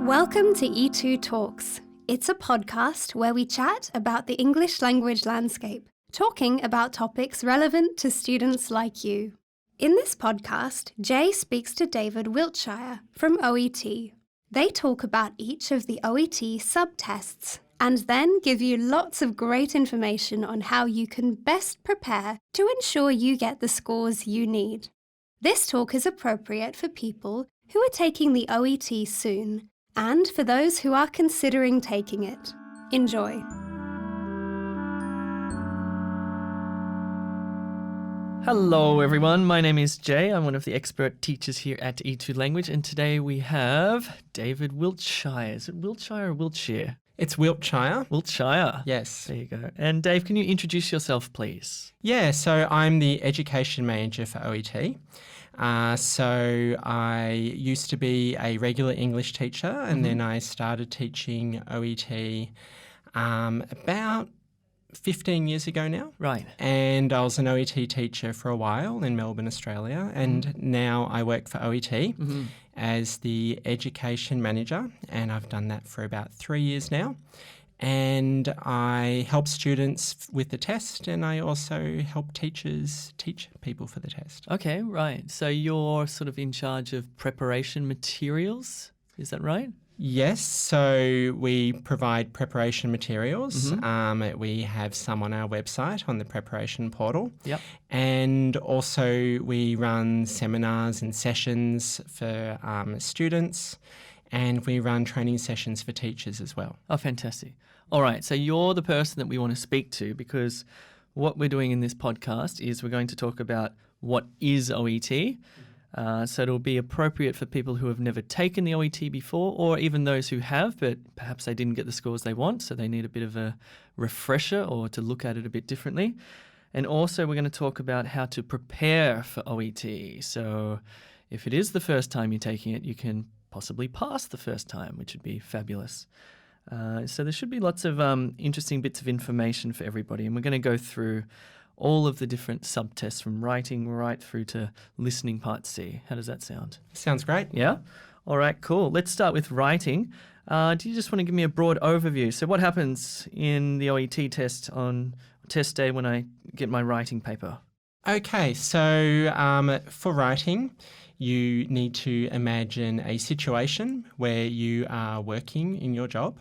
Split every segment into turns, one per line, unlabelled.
Welcome to E2Talks. It's a podcast where we chat about the English language landscape, talking about topics relevant to students like you. In this podcast, Jay speaks to David Wiltshire from OET. They talk about each of the OET subtests and then give you lots of great information on how you can best prepare to ensure you get the scores you need. This talk is appropriate for people who are taking the OET soon and for those who are considering taking it. Enjoy.
Hello everyone, my name is Jay. I'm one of the expert teachers here at E2 Language, and today we have David Wiltshire. Is it Wiltshire or Wiltshire?
It's Wiltshire.
Wiltshire.
Yes.
There you go. And Dave, can you introduce yourself, please?
Yeah, so I'm the education manager for OET. So I used to be a regular English teacher, and then I started teaching OET about 15 years ago now.
Right.
And I was an OET teacher for a while in Melbourne, Australia, and now I work for OET as the education manager, and I've done that for about 3 years now. And I help students with the test, and I also help teachers teach people for the test.
Okay, right. So you're sort of in charge of preparation materials, is that right?
Yes, so we provide preparation materials. We have some on our website on the preparation portal.
Yep.
And also we run seminars and sessions for students, and we run training sessions for teachers as well.
Oh, fantastic. All right, so you're the person that we want to speak to, because what we're doing in this podcast is we're going to talk about what is OET. So it'll be appropriate for people who have never taken the OET before, or even those who have, but perhaps they didn't get the scores they want, so they need a bit of a refresher or to look at it a bit differently. And also we're going to talk about how to prepare for OET. So if it is the first time you're taking it, you can possibly pass the first time, which would be fabulous. So there should be lots of interesting bits of information for everybody, and we're going to go through all of the different subtests from writing right through to listening part C. How does that sound?
Sounds great.
Yeah? All right, cool. Let's start with writing. Do you just want to give me a broad overview? So what happens in the OET test on test day when I get my writing paper?
Okay, so for writing, you need to imagine a situation where you are working in your job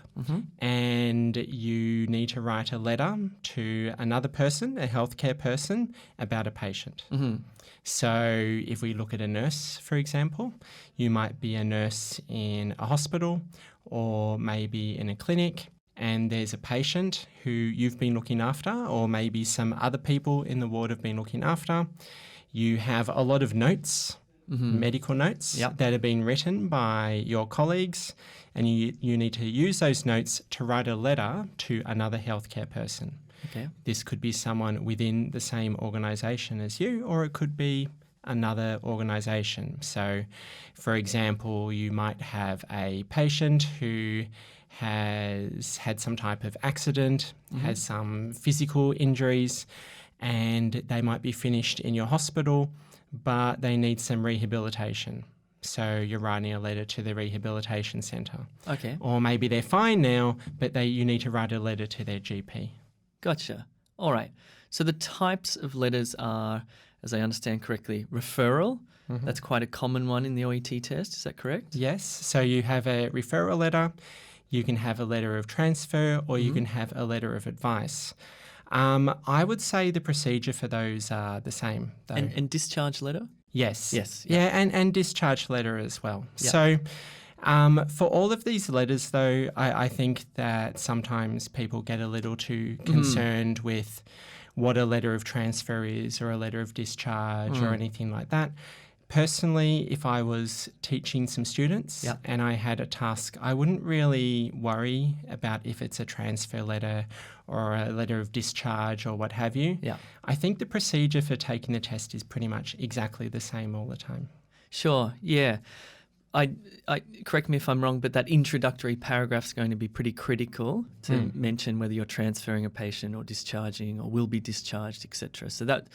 and you need to write a letter to another person, a healthcare person, about a patient. So if we look at a nurse, for example, you might be a nurse in a hospital or maybe in a clinic, and there's a patient who you've been looking after, or maybe some other people in the ward have been looking after. You have a lot of notes, medical notes that have been written by your colleagues, and you need to use those notes to write a letter to another healthcare person.
Okay.
This could be someone within the same organisation as you, or it could be another organisation. So, for example, you might have a patient who has had some type of accident, has some physical injuries, and they might be finished in your hospital, but they need some rehabilitation. So you're writing a letter to the rehabilitation centre.
Okay.
Or maybe they're fine now, but you need to write a letter to their GP.
Gotcha. All right. So the types of letters are, as I understand correctly, referral. That's quite a common one in the OET test. Is that correct?
Yes. So you have a referral letter, you can have a letter of transfer, or you can have a letter of advice. I would say the procedure for those are the same, though.
And discharge letter?
Yes.
Yes.
Yeah, and discharge letter as well.
Yeah.
So for all of these letters, though, I think that sometimes people get a little too concerned with what a letter of transfer is, or a letter of discharge, or anything like that. Personally, if I was teaching some students and I had a task, I wouldn't really worry about if it's a transfer letter or a letter of discharge or what have you.
Yeah.
I think the procedure for taking the test is pretty much exactly the same all the time.
Sure, yeah. I correct me if I'm wrong, but that introductory paragraph is going to be pretty critical to mention whether you're transferring a patient or discharging or will be discharged, etc. So that,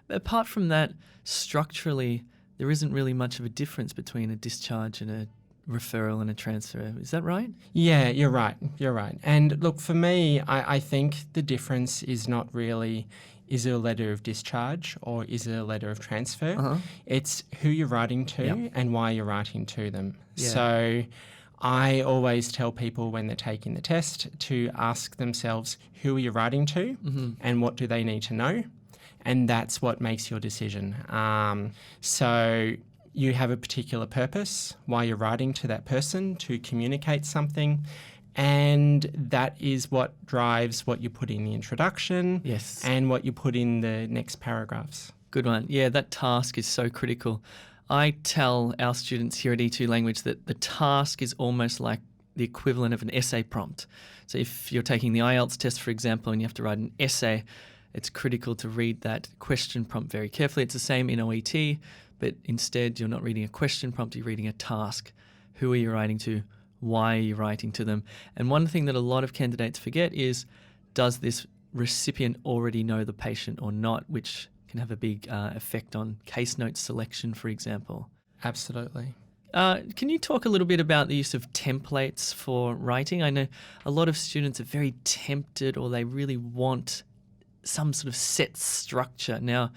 apart from that, structurally, there isn't really much of a difference between a discharge and a referral and a transfer. Is that right?
Yeah, you're right. You're right. And look, for me, I think the difference is not really, is it a letter of discharge or is it a letter of transfer? It's who you're writing to and why you're writing to them.
Yeah.
So I always tell people when they're taking the test to ask themselves, who are you writing to and what do they need to know? And that's what makes your decision. So you have a particular purpose, why you're writing to that person, to communicate something, and that is what drives what you put in the introduction and what you put in the next paragraphs.
Good one. Yeah, that task is so critical. I tell our students here at E2 Language that the task is almost like the equivalent of an essay prompt. So if you're taking the IELTS test, for example, and you have to write an essay, it's critical to read that question prompt very carefully. It's the same in OET, but instead you're not reading a question prompt, you're reading a task. Who are you writing to? Why are you writing to them? And one thing that a lot of candidates forget is, does this recipient already know the patient or not, which can have a big effect on case note selection, for example.
Absolutely.
Can you talk a little bit about the use of templates for writing? I know a lot of students are very tempted, or they really want some sort of set structure. Now,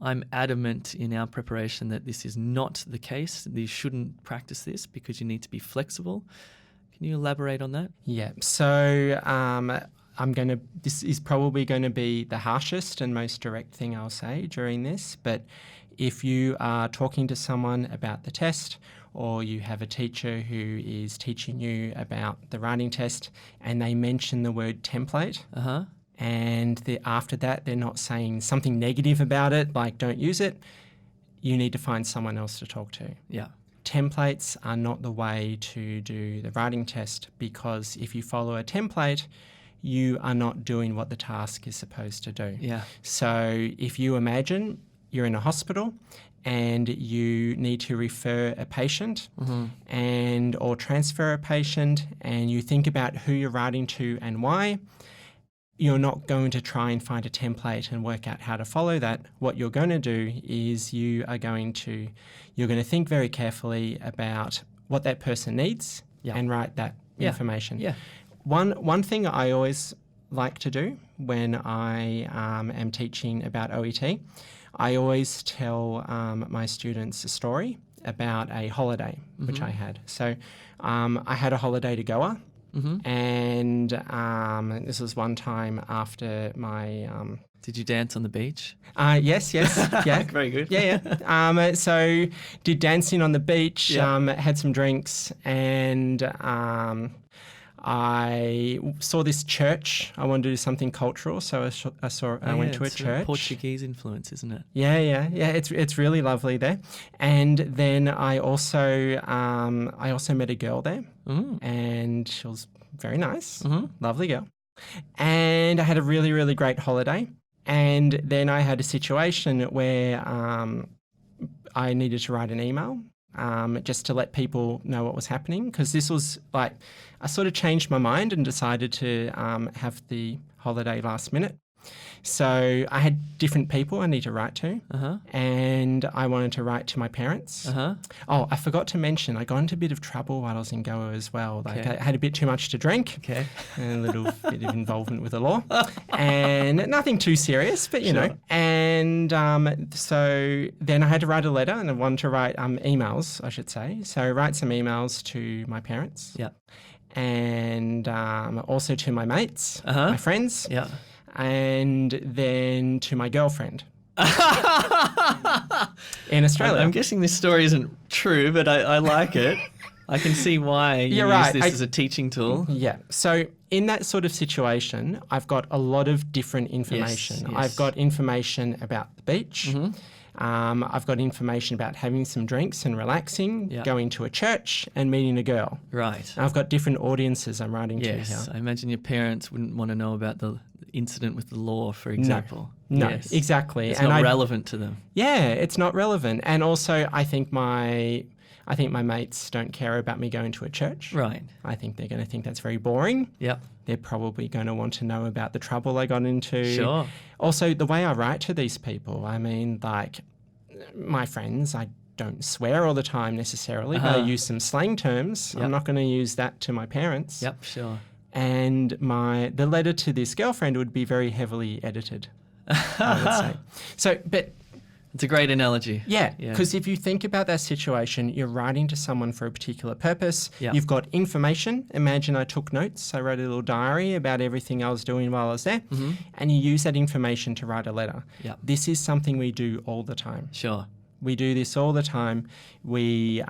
I'm adamant in our preparation that this is not the case. You shouldn't practice this because you need to be flexible. Can you elaborate on that?
Yeah. So this is probably going to be the harshest and most direct thing I'll say during this, but if you are talking to someone about the test, or you have a teacher who is teaching you about the writing test and they mention the word template, and after that they're not saying something negative about it, like don't use it, you need to find someone else to talk to.
Yeah.
Templates are not the way to do the writing test, because if you follow a template, you are not doing what the task is supposed to do.
Yeah.
So if you imagine you're in a hospital and you need to refer a patient or transfer a patient, and you think about who you're writing to and why, you're not going to try and find a template and work out how to follow that. What you're going to do is you're going to think very carefully about what that person needs and write that information.
Yeah.
One thing I always like to do when I am teaching about OET, I always tell my students a story about a holiday which I had. So I had a holiday to Goa, and this was one time after my...
Did you dance on the beach?
Yes, yeah.
Very good.
Yeah. So did dancing on the beach, had some drinks, and I saw this church. I wanted to do something cultural, so I went to a church.
Portuguese influence, isn't it?
Yeah. It's really lovely there. And then I also met a girl there, and she was very nice, lovely girl. And I had a really, really great holiday. And then I had a situation where I needed to write an email. Just to let people know what was happening, because this was like, I sort of changed my mind and decided to have the holiday last minute. So I had different people I need to write to, and I wanted to write to my parents. Oh, I forgot to mention, I got into a bit of trouble while I was in Goa as well. Like I had a bit too much to drink, and a little bit of involvement with the law, and nothing too serious, but you know. And so then I had to write a letter, and I wanted to write emails, I should say. So write some emails to my parents, and also to my mates, my friends. And then to my girlfriend in Australia.
I'm guessing this story isn't true, but I like it. I can see why you use this as a teaching tool.
Yeah. So in that sort of situation, I've got a lot of different information.
Yes.
I've got information about the beach. I've got information about having some drinks and relaxing, going to a church and meeting a girl.
Right.
And I've got different audiences I'm writing to here.
I imagine your parents wouldn't want to know about the incident with the law, for example.
No, exactly.
It's not relevant to them.
Yeah, it's not relevant. And also I think my mates don't care about me going to a church.
Right.
I think they're going to think that's very boring.
Yep.
They're probably going to want to know about the trouble I got into.
Sure.
Also, the way I write to these people, I mean, like, my friends, I don't swear all the time necessarily, but I use some slang terms.
Yep.
I'm not going to use that to my parents.
Yep, sure.
And the letter to this girlfriend would be very heavily edited, I would say. So, but
it's a great analogy.
yeah, because if you think about that situation, you're writing to someone for a particular purpose.
Yep.
You've got information. Imagine I took notes. I wrote a little diary about everything I was doing while I was there, and you use that information to write a letter.
Yep.
This is something we do all the time.
Sure.
We do this all the time. We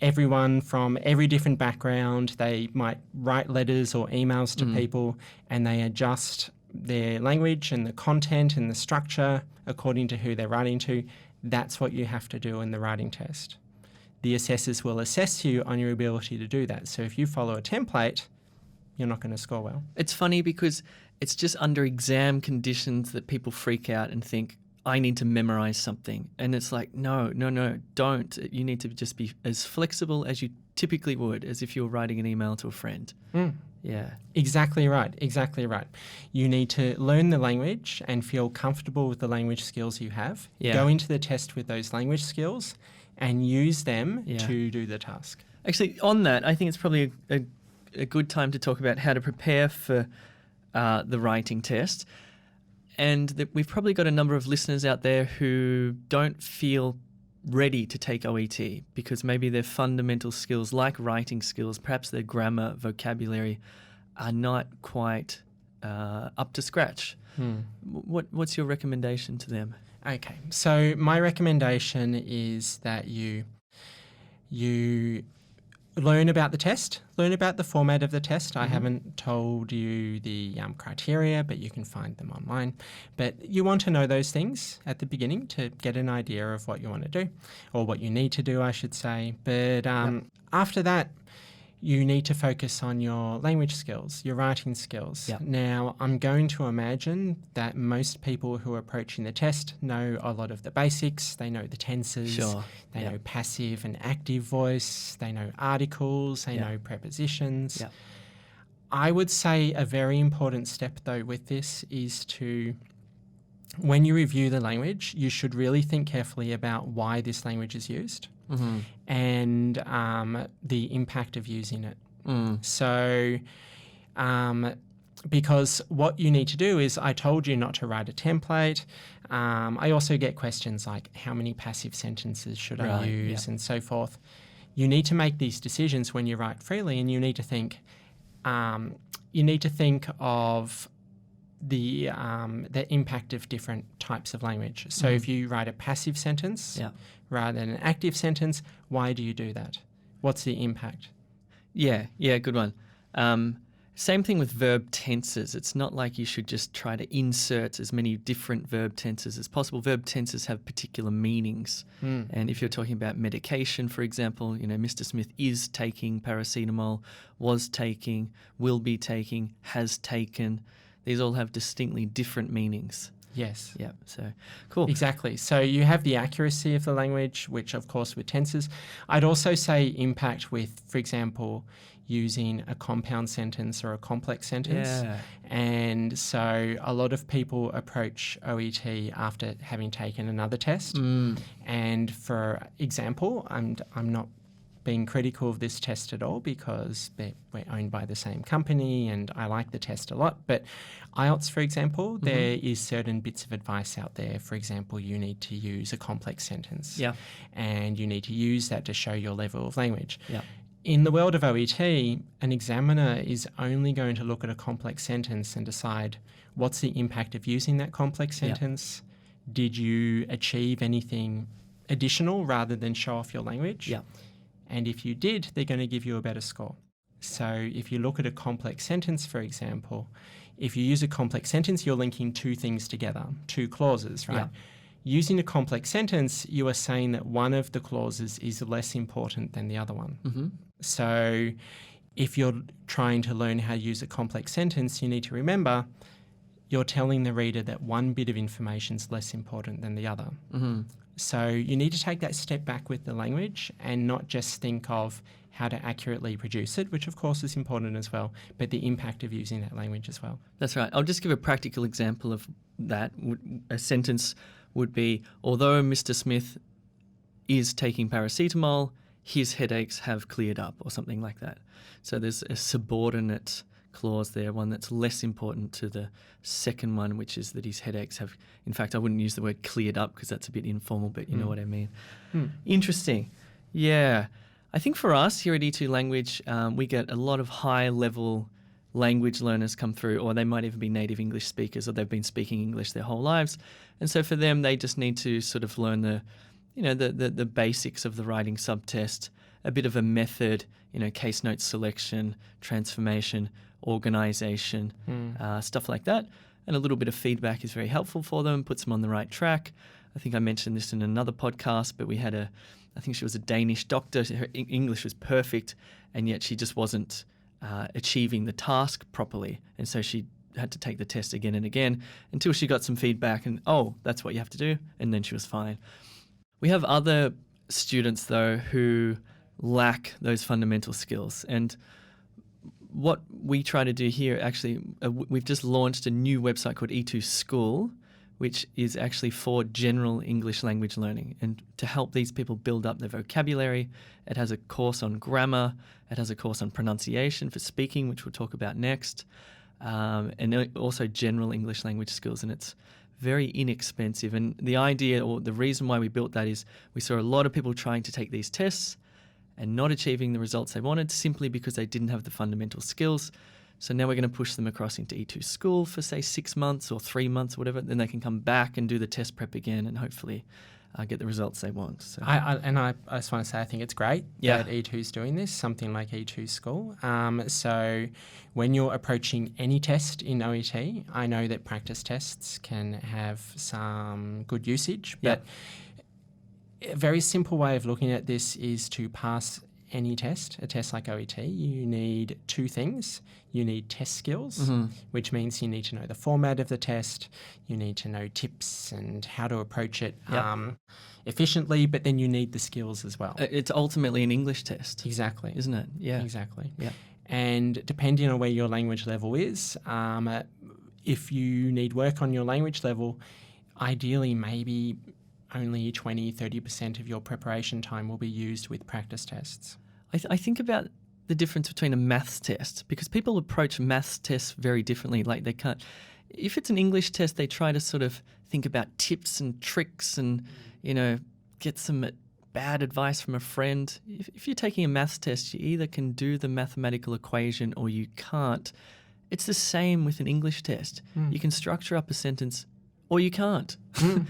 everyone from every different background, they might write letters or emails to people, and they adjust their language and the content and the structure according to who they're writing to. That's what you have to do in the writing test. The assessors will assess you on your ability to do that. So if you follow a template, you're not going to score well.
It's funny because it's just under exam conditions that people freak out and think, I need to memorize something. And it's like, no, don't. You need to just be as flexible as you typically would, as if you were writing an email to a friend. Yeah.
Exactly right. You need to learn the language and feel comfortable with the language skills you have.
Yeah.
Go into the test with those language skills and use them to do the task.
Actually, on that, I think it's probably a good time to talk about how to prepare for the writing test. And we've probably got a number of listeners out there who don't feel ready to take OET because maybe their fundamental skills, like writing skills, perhaps their grammar, vocabulary, are not quite up to scratch. What's your recommendation to them?
Okay, so my recommendation is that you learn about the test, learn about the format of the test. I haven't told you the criteria, but you can find them online. But you want to know those things at the beginning to get an idea of what you want to do, or what you need to do, I should say. But after that, you need to focus on your language skills, your writing skills.
Yep.
Now, I'm going to imagine that most people who are approaching the test know a lot of the basics. They know the tenses,
Sure.
They know passive and active voice, they know articles, they know prepositions.
Yep.
I would say a very important step, though, with this is to, when you review the language, you should really think carefully about why this language is used. And the impact of using it. So, because what you need to do is, I told you not to write a template. I also get questions like, how many passive sentences should I use, and so forth. You need to make these decisions when you write freely, and you need to think. You need to think of the impact of different types of language. So if you write a passive sentence rather than an active sentence, why do you do that? What's the impact?
Yeah, good one. Same thing with verb tenses. It's not like you should just try to insert as many different verb tenses as possible. Verb tenses have particular meanings. And if you're talking about medication, for example, Mr. Smith is taking paracetamol, was taking, will be taking, has taken. These all have distinctly different meanings.
Yes.
Yeah, so cool.
Exactly. So you have the accuracy of the language, which of course with tenses. I'd also say impact with, for example, using a compound sentence or a complex sentence.
Yeah.
And so a lot of people approach OET after having taken another test. And for example, I'm not being critical of this test at all because we're owned by the same company and I like the test a lot. But IELTS, for example, there is certain bits of advice out there. For example, you need to use a complex sentence.
Yeah.
And you need to use that to show your level of language.
Yeah.
In the world of OET, an examiner is only going to look at a complex sentence and decide what's the impact of using that complex sentence. Did you achieve anything additional rather than show off your language?
Yeah.
And if you did, they're going to give you a better score. So if you look at a complex sentence, for example, if you use a complex sentence, you're linking two things together, two clauses, right?
Yeah.
Using a complex sentence, you are saying that one of the clauses is less important than the other one. So if you're trying to learn how to use a complex sentence, you need to remember you're telling the reader that one bit of information is less important than the other. So you need to take that step back with the language and not just think of how to accurately produce it, which of course is important as well, but the impact of using that language as well.
That's right. I'll just give a practical example of that. A sentence would be, although Mr. Smith is taking paracetamol, his headaches have cleared up, or something like that. So there's a subordinate clause there, one that's less important to the second one, which is that his headaches have, in fact, I wouldn't use the word cleared up because that's a bit informal, but you know what I mean. Interesting. Yeah. I think for us here at E2 Language, we get a lot of high-level language learners come through, or they might even be native English speakers, or they've been speaking English their whole lives. And so for them, they just need to sort of learn the basics of the writing subtest, a bit of a method, case note selection, transformation, organization, stuff like that. And a little bit of feedback is very helpful for them, puts them on the right track. I think I mentioned this in another podcast, but we had I think she was a Danish doctor. Her English was perfect, and yet she just wasn't achieving the task properly. And so she had to take the test again and again until she got some feedback and, oh, that's what you have to do. And then she was fine. We have other students, though, who lack those fundamental skills. And what we try to do here, actually, we've just launched a new website called E2 School, which is actually for general English language learning and to help these people build up their vocabulary. It has a course on grammar. It has a course on pronunciation for speaking, which we'll talk about next, and also general English language skills. And it's very inexpensive. And the idea, or the reason why we built that, is we saw a lot of people trying to take these tests and not achieving the results they wanted simply because they didn't have the fundamental skills. So now we're going to push them across into E2 School for, say, 6 months or 3 months or whatever. Then they can come back and do the test prep again and hopefully get the results they want. So.
I just want to say I think it's great that E2's doing this, something like E2 School. So when you're approaching any test in OET, I know that practice tests can have some good usage, but a very simple way of looking at this is to pass any test, a test like OET, you need 2 things. You need test skills, which means you need to know the format of the test, you need to know tips and how to approach it efficiently, but then you need the skills as well.
It's ultimately an English test.
Exactly.
Isn't it? Yeah.
Exactly.
Yeah.
And depending on where your language level is, if you need work on your language level, ideally maybe only 20-30% of your preparation time will be used with practice tests.
I think about the difference between a maths test, because people approach maths tests very differently. Like they can't, if it's an English test, they try to sort of think about tips and tricks and, get some bad advice from a friend. If you're taking a maths test, you either can do the mathematical equation or you can't. It's the same with an English test. You can structure up a sentence or you can't,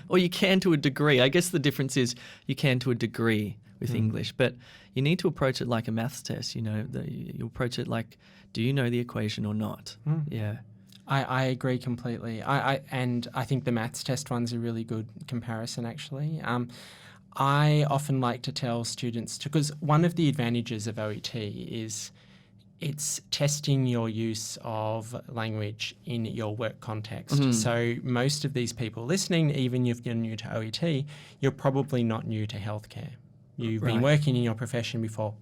or you can to a degree. I guess the difference is you can to a degree with English, but you need to approach it like a maths test. You approach it like, do you know the equation or not? Yeah.
I agree completely. And I think the maths test one's a really good comparison, actually. I often like to tell students, because one of the advantages of OET is it's testing your use of language in your work context. So most of these people listening, even if you're new to OET, you're probably not new to healthcare. You've been working in your profession before.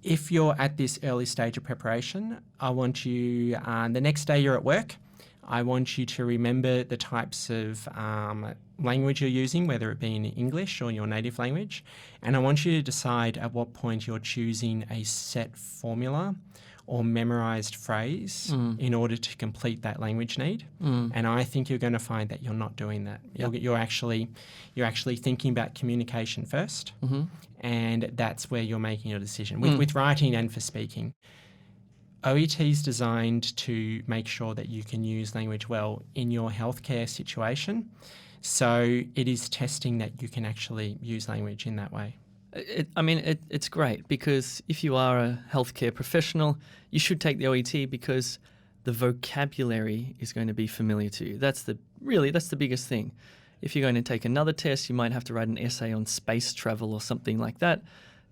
If you're at this early stage of preparation, I want you, the next day you're at work, I want you to remember the types of language you're using, whether it be in English or your native language, and I want you to decide at what point you're choosing a set formula or memorized phrase in order to complete that language need. And I think you're going to find that you're not doing that. You're actually thinking about communication first, and that's where you're making your decision. With writing and for speaking, OET is designed to make sure that you can use language well in your healthcare situation. So it is testing that you can actually use language in that way.
It's great because if you are a healthcare professional, you should take the OET because the vocabulary is going to be familiar to you. That's the biggest thing. If you're going to take another test, you might have to write an essay on space travel or something like that.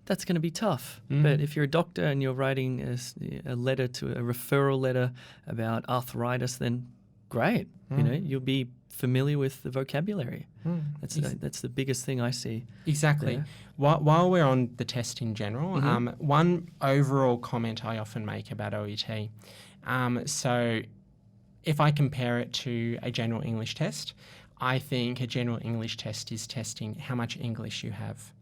That's going to be tough. But if you're a doctor and you're writing a letter to a referral letter about arthritis, then great. You'll be familiar with the vocabulary. That's the biggest thing I see.
Exactly.
There.
While we're on the test in general, one overall comment I often make about OET. So if I compare it to a general English test, I think a general English test is testing how much English you have.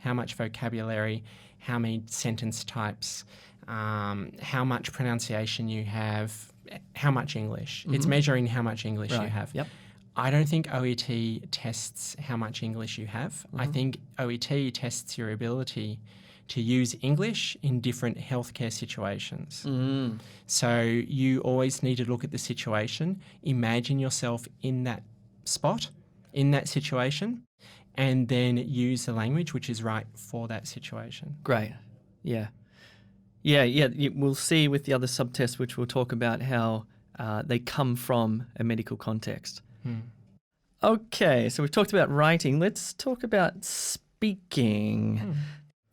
how much vocabulary, how many sentence types, how much pronunciation you have, how much English. It's measuring how much English you have.
Yep.
I don't think OET tests how much English you have. I think OET tests your ability to use English in different healthcare situations. So you always need to look at the situation, imagine yourself in that spot, in that situation, and then use the language which is right for that situation.
Great. Yeah. We'll see with the other subtests, which we'll talk about how they come from a medical context. Okay, so we've talked about writing. Let's talk about speaking.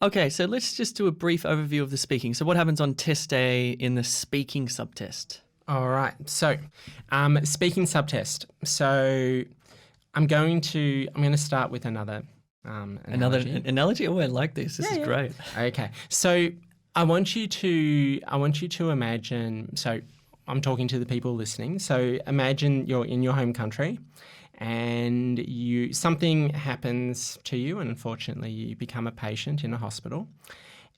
Okay, so let's just do a brief overview of the speaking. So what happens on test A in the speaking subtest?
All right, so speaking subtest. So I'm going to start with another analogy.
Another analogy? Oh, I like this. This is great.
Okay, so I want you to imagine. So I'm talking to the people listening. So imagine you're in your home country, and something happens to you, and unfortunately you become a patient in a hospital.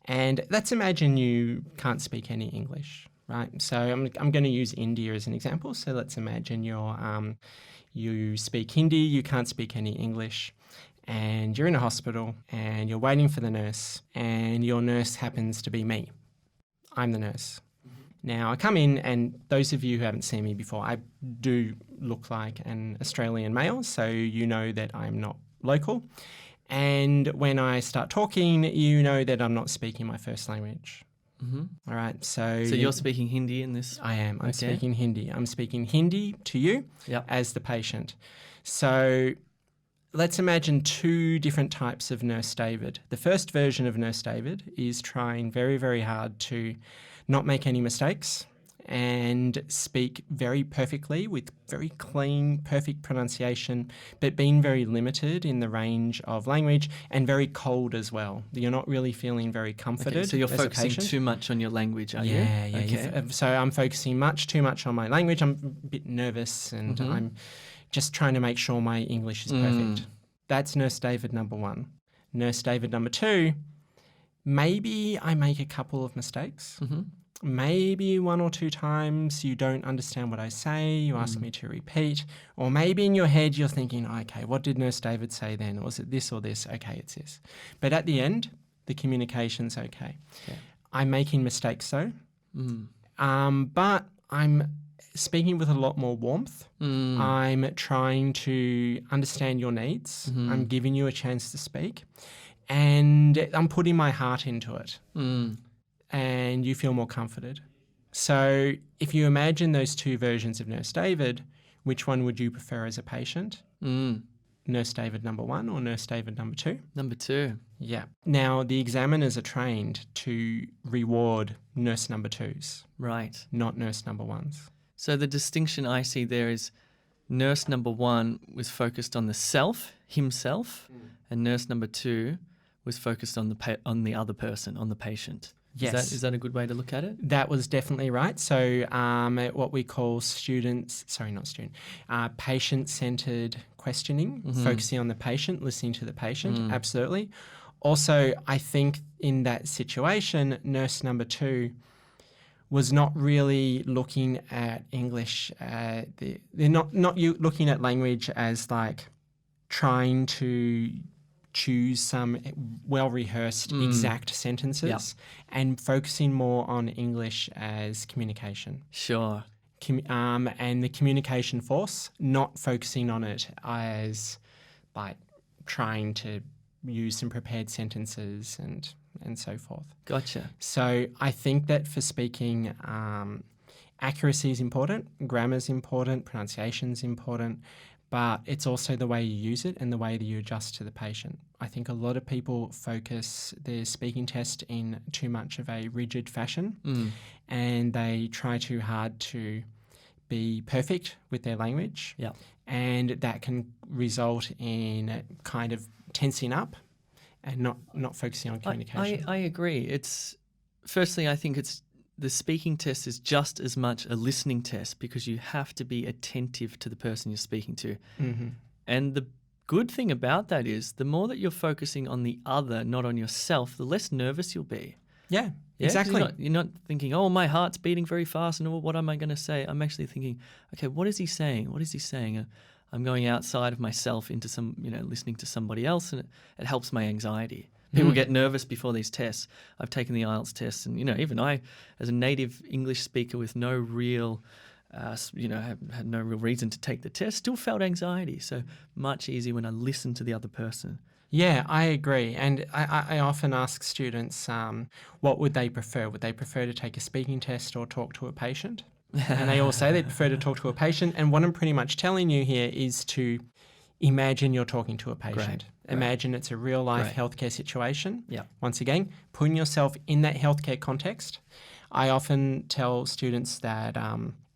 And let's imagine you can't speak any English, right? So I'm going to use India as an example. So let's imagine you speak Hindi, you can't speak any English, and you're in a hospital and you're waiting for the nurse, and your nurse happens to be me. I'm the nurse. Now, I come in, and those of you who haven't seen me before, I do look like an Australian male, so you know that I'm not local. And when I start talking, you know that I'm not speaking my first language. All right, so
you're speaking Hindi in this?
I am. I'm speaking Hindi. I'm speaking Hindi to you as the patient. So let's imagine two different types of Nurse David. The first version of Nurse David is trying very, very hard to not make any mistakes and speak very perfectly with very clean, perfect pronunciation, but being very limited in the range of language and very cold as well. You're not really feeling very comforted.
Okay, so you're
as
focusing
a patient.
too much on your language, are you?
Yeah.
Okay.
So I'm focusing too much on my language. I'm a bit nervous, and I'm just trying to make sure my English is perfect. That's Nurse David number one. Nurse David number two, maybe I make a couple of mistakes. Maybe one or two times you don't understand what I say, you ask me to repeat, or maybe in your head you're thinking, okay, what did Nurse David say then? Was it this or this? Okay, it's this. But at the end, the communication's okay. I'm making mistakes though, but I'm speaking with a lot more warmth. I'm trying to understand your needs. I'm giving you a chance to speak, and I'm putting my heart into it. And you feel more comforted. So if you imagine those two versions of Nurse David, which one would you prefer as a patient? Nurse David number one or Nurse David number two?
Number two.
Yeah. Now, the examiners are trained to reward nurse number twos.
Right.
Not nurse number ones.
So the distinction I see there is nurse number one was focused on the self, himself, and nurse number two was focused on the other person, on the patient.
Yes.
Is that a good way to look at it?
That was definitely right. So what we call patient-centered questioning, focusing on the patient, listening to the patient, absolutely. Also, I think in that situation, nurse number two was not really looking at English. They're not looking at language as like trying to choose some well-rehearsed exact sentences and focusing more on English as communication.
Sure.
And the communication force, not focusing on it as like trying to use some prepared sentences and so forth.
Gotcha.
So I think that for speaking, accuracy is important, grammar is important, pronunciation is important, but it's also the way you use it and the way that you adjust to the patient. I think a lot of people focus their speaking test in too much of a rigid fashion and they try too hard to be perfect with their language.
Yeah.
And that can result in kind of tensing up and not focusing on communication.
I agree. Firstly, I think the speaking test is just as much a listening test because you have to be attentive to the person you're speaking to. And the good thing about that is the more that you're focusing on the other, not on yourself, the less nervous you'll be.
Yeah,
'Cause
exactly.
You're not thinking, oh, my heart's beating very fast and oh, what am I going to say? I'm actually thinking, okay, what is he saying? What is he saying? I'm going outside of myself into some, listening to somebody else, and it helps my anxiety. People get nervous before these tests. I've taken the IELTS test, and, even I, as a native English speaker with no real, had no real reason to take the test, still felt anxiety. So much easier when I listen to the other person.
Yeah, I agree. And I often ask students, what would they prefer? Would they prefer to take a speaking test or talk to a patient? And they all say they prefer to talk to a patient. And what I'm pretty much telling you here is to imagine you're talking to a patient.
Great.
Imagine it's a real life
Great.
healthcare situation.
Yeah.
Once again, putting yourself in that healthcare context. I often tell students that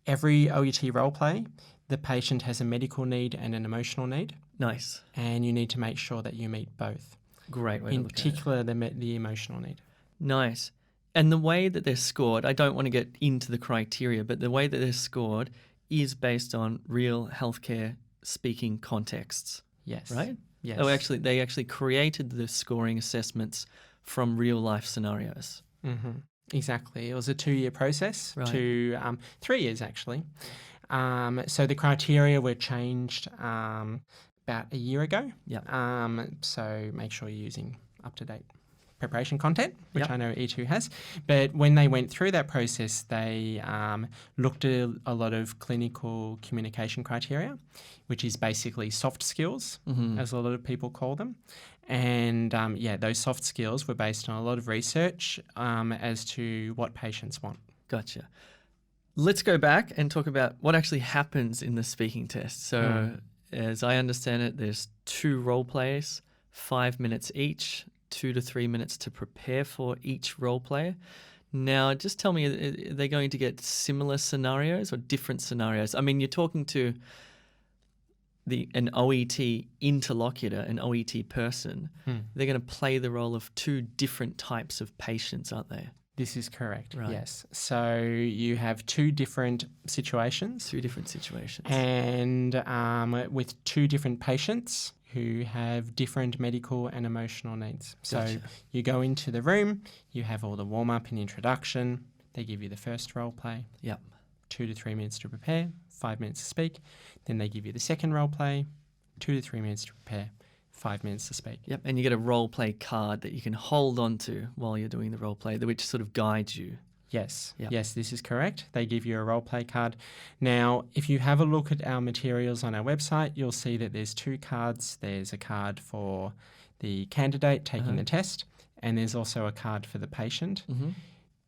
every OET role play, the patient has a medical need and an emotional need.
Nice.
And you need to make sure that you meet both.
Great way to
In
look at it.
particular, the emotional need.
Nice. And the way that they're scored, I don't want to get into the criteria, but the way that they're scored is based on real healthcare speaking contexts,
Yes.
right?
Yes.
Oh, they actually created the scoring assessments from real life scenarios.
Mm-hmm. Exactly. It was a 2-year process,
Right.
3 years actually. So the criteria were changed about a year ago.
Yeah.
So make sure you're using up-to-date preparation content, which
Yep.
I know E2 has. But when they went through that process, they looked at a lot of clinical communication criteria, which is basically soft skills, as a lot of people call them. And those soft skills were based on a lot of research as to what patients want.
Gotcha. Let's go back and talk about what actually happens in the speaking test. So as I understand it, there's 2 role plays, 5 minutes each, 2 to 3 minutes to prepare for each role play. Now, just tell me, are they going to get similar scenarios or different scenarios? I mean, you're talking to an OET interlocutor, an OET person. They're going to play the role of 2 different types of patients, aren't they?
This is correct,
Right.
yes. So you have 2 different situations.
2 different situations.
And with 2 different patients who have different medical and emotional needs. So
Gotcha.
you go into the room, you have all the warm-up and introduction. They give you the first role play,
Yep.
2 to 3 minutes to prepare, 5 minutes to speak. Then they give you the second role play, 2 to 3 minutes to prepare, 5 minutes to speak.
Yep. And you get a role play card that you can hold on to while you're doing the role play, which sort of guides you.
Yes,
Yep.
yes, this is correct. They give you a role play card. Now, if you have a look at our materials on our website, you'll see that there's 2 cards. There's a card for the candidate taking the test, and there's also a card for the patient.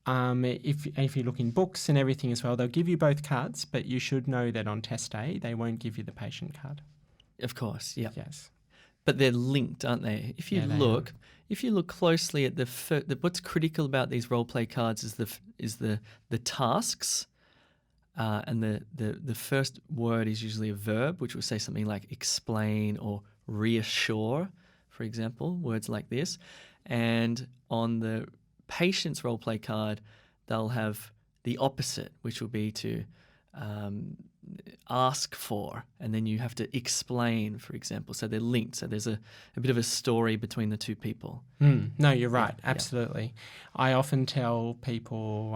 If you look in books and everything as well, they'll give you both cards, but you should know that on test day, they won't give you the patient card.
Of course, yeah.
Yes.
But they're linked, aren't they? If you look closely at what's critical about these role play cards is the tasks, and the first word is usually a verb, which will say something like explain or reassure, for example, words like this. And on the patient's role play card, they'll have the opposite, which will be to ask for, and then you have to explain, for example. So they're linked. So there's a bit of a story between the 2 people.
No, you're right.
Yeah.
Absolutely. I often tell people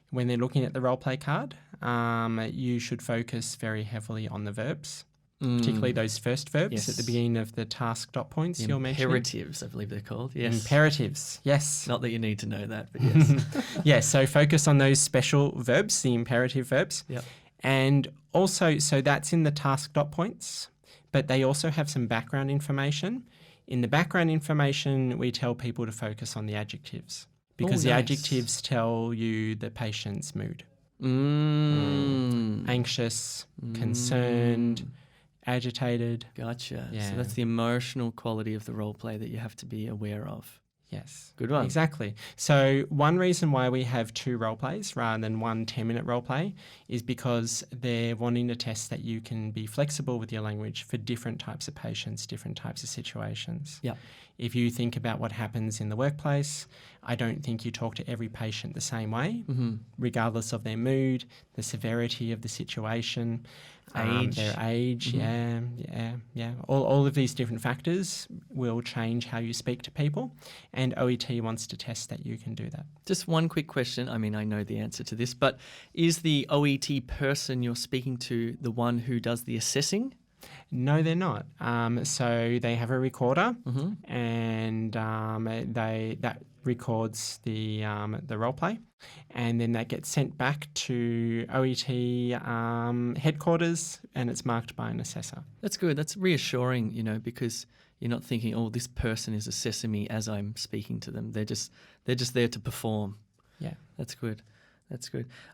when they're looking at the role play card, you should focus very heavily on the verbs, particularly those first verbs at the beginning of the task dot points you're mentioning.
Imperatives, I believe they're called. Yes.
Imperatives, yes.
Not that you need to know that, but yes.
Yes, so focus on those special verbs, the imperative verbs.
Yep.
And also, so that's in the task dot points, but they also have some background information. In the background information, we tell people to focus on the adjectives because the
nice.
adjectives tell you the patient's mood. Anxious, concerned, agitated.
Gotcha.
Yeah.
So that's the emotional quality of the role play that you have to be aware of.
Yes.
Good one.
Exactly. So one reason why we have 2 role plays rather than one 10-minute role play is because they're wanting to test that you can be flexible with your language for different types of patients, different types of situations.
Yeah.
If you think about what happens in the workplace, I don't think you talk to every patient the same way, regardless of their mood, the severity of the situation,
Age.
their age. Yeah. All of these different factors will change how you speak to people, and OET wants to test that you can do that.
Just one quick question. I mean, I know the answer to this, but is the OET person you're speaking to the one who does the assessing?
No, they're not. So they have a recorder, and that records the role play, and then that gets sent back to OET headquarters, and it's marked by an assessor.
That's good. That's reassuring, because you're not thinking, oh, this person is assessing me as I'm speaking to them. They're just there to perform.
Yeah.
That's good.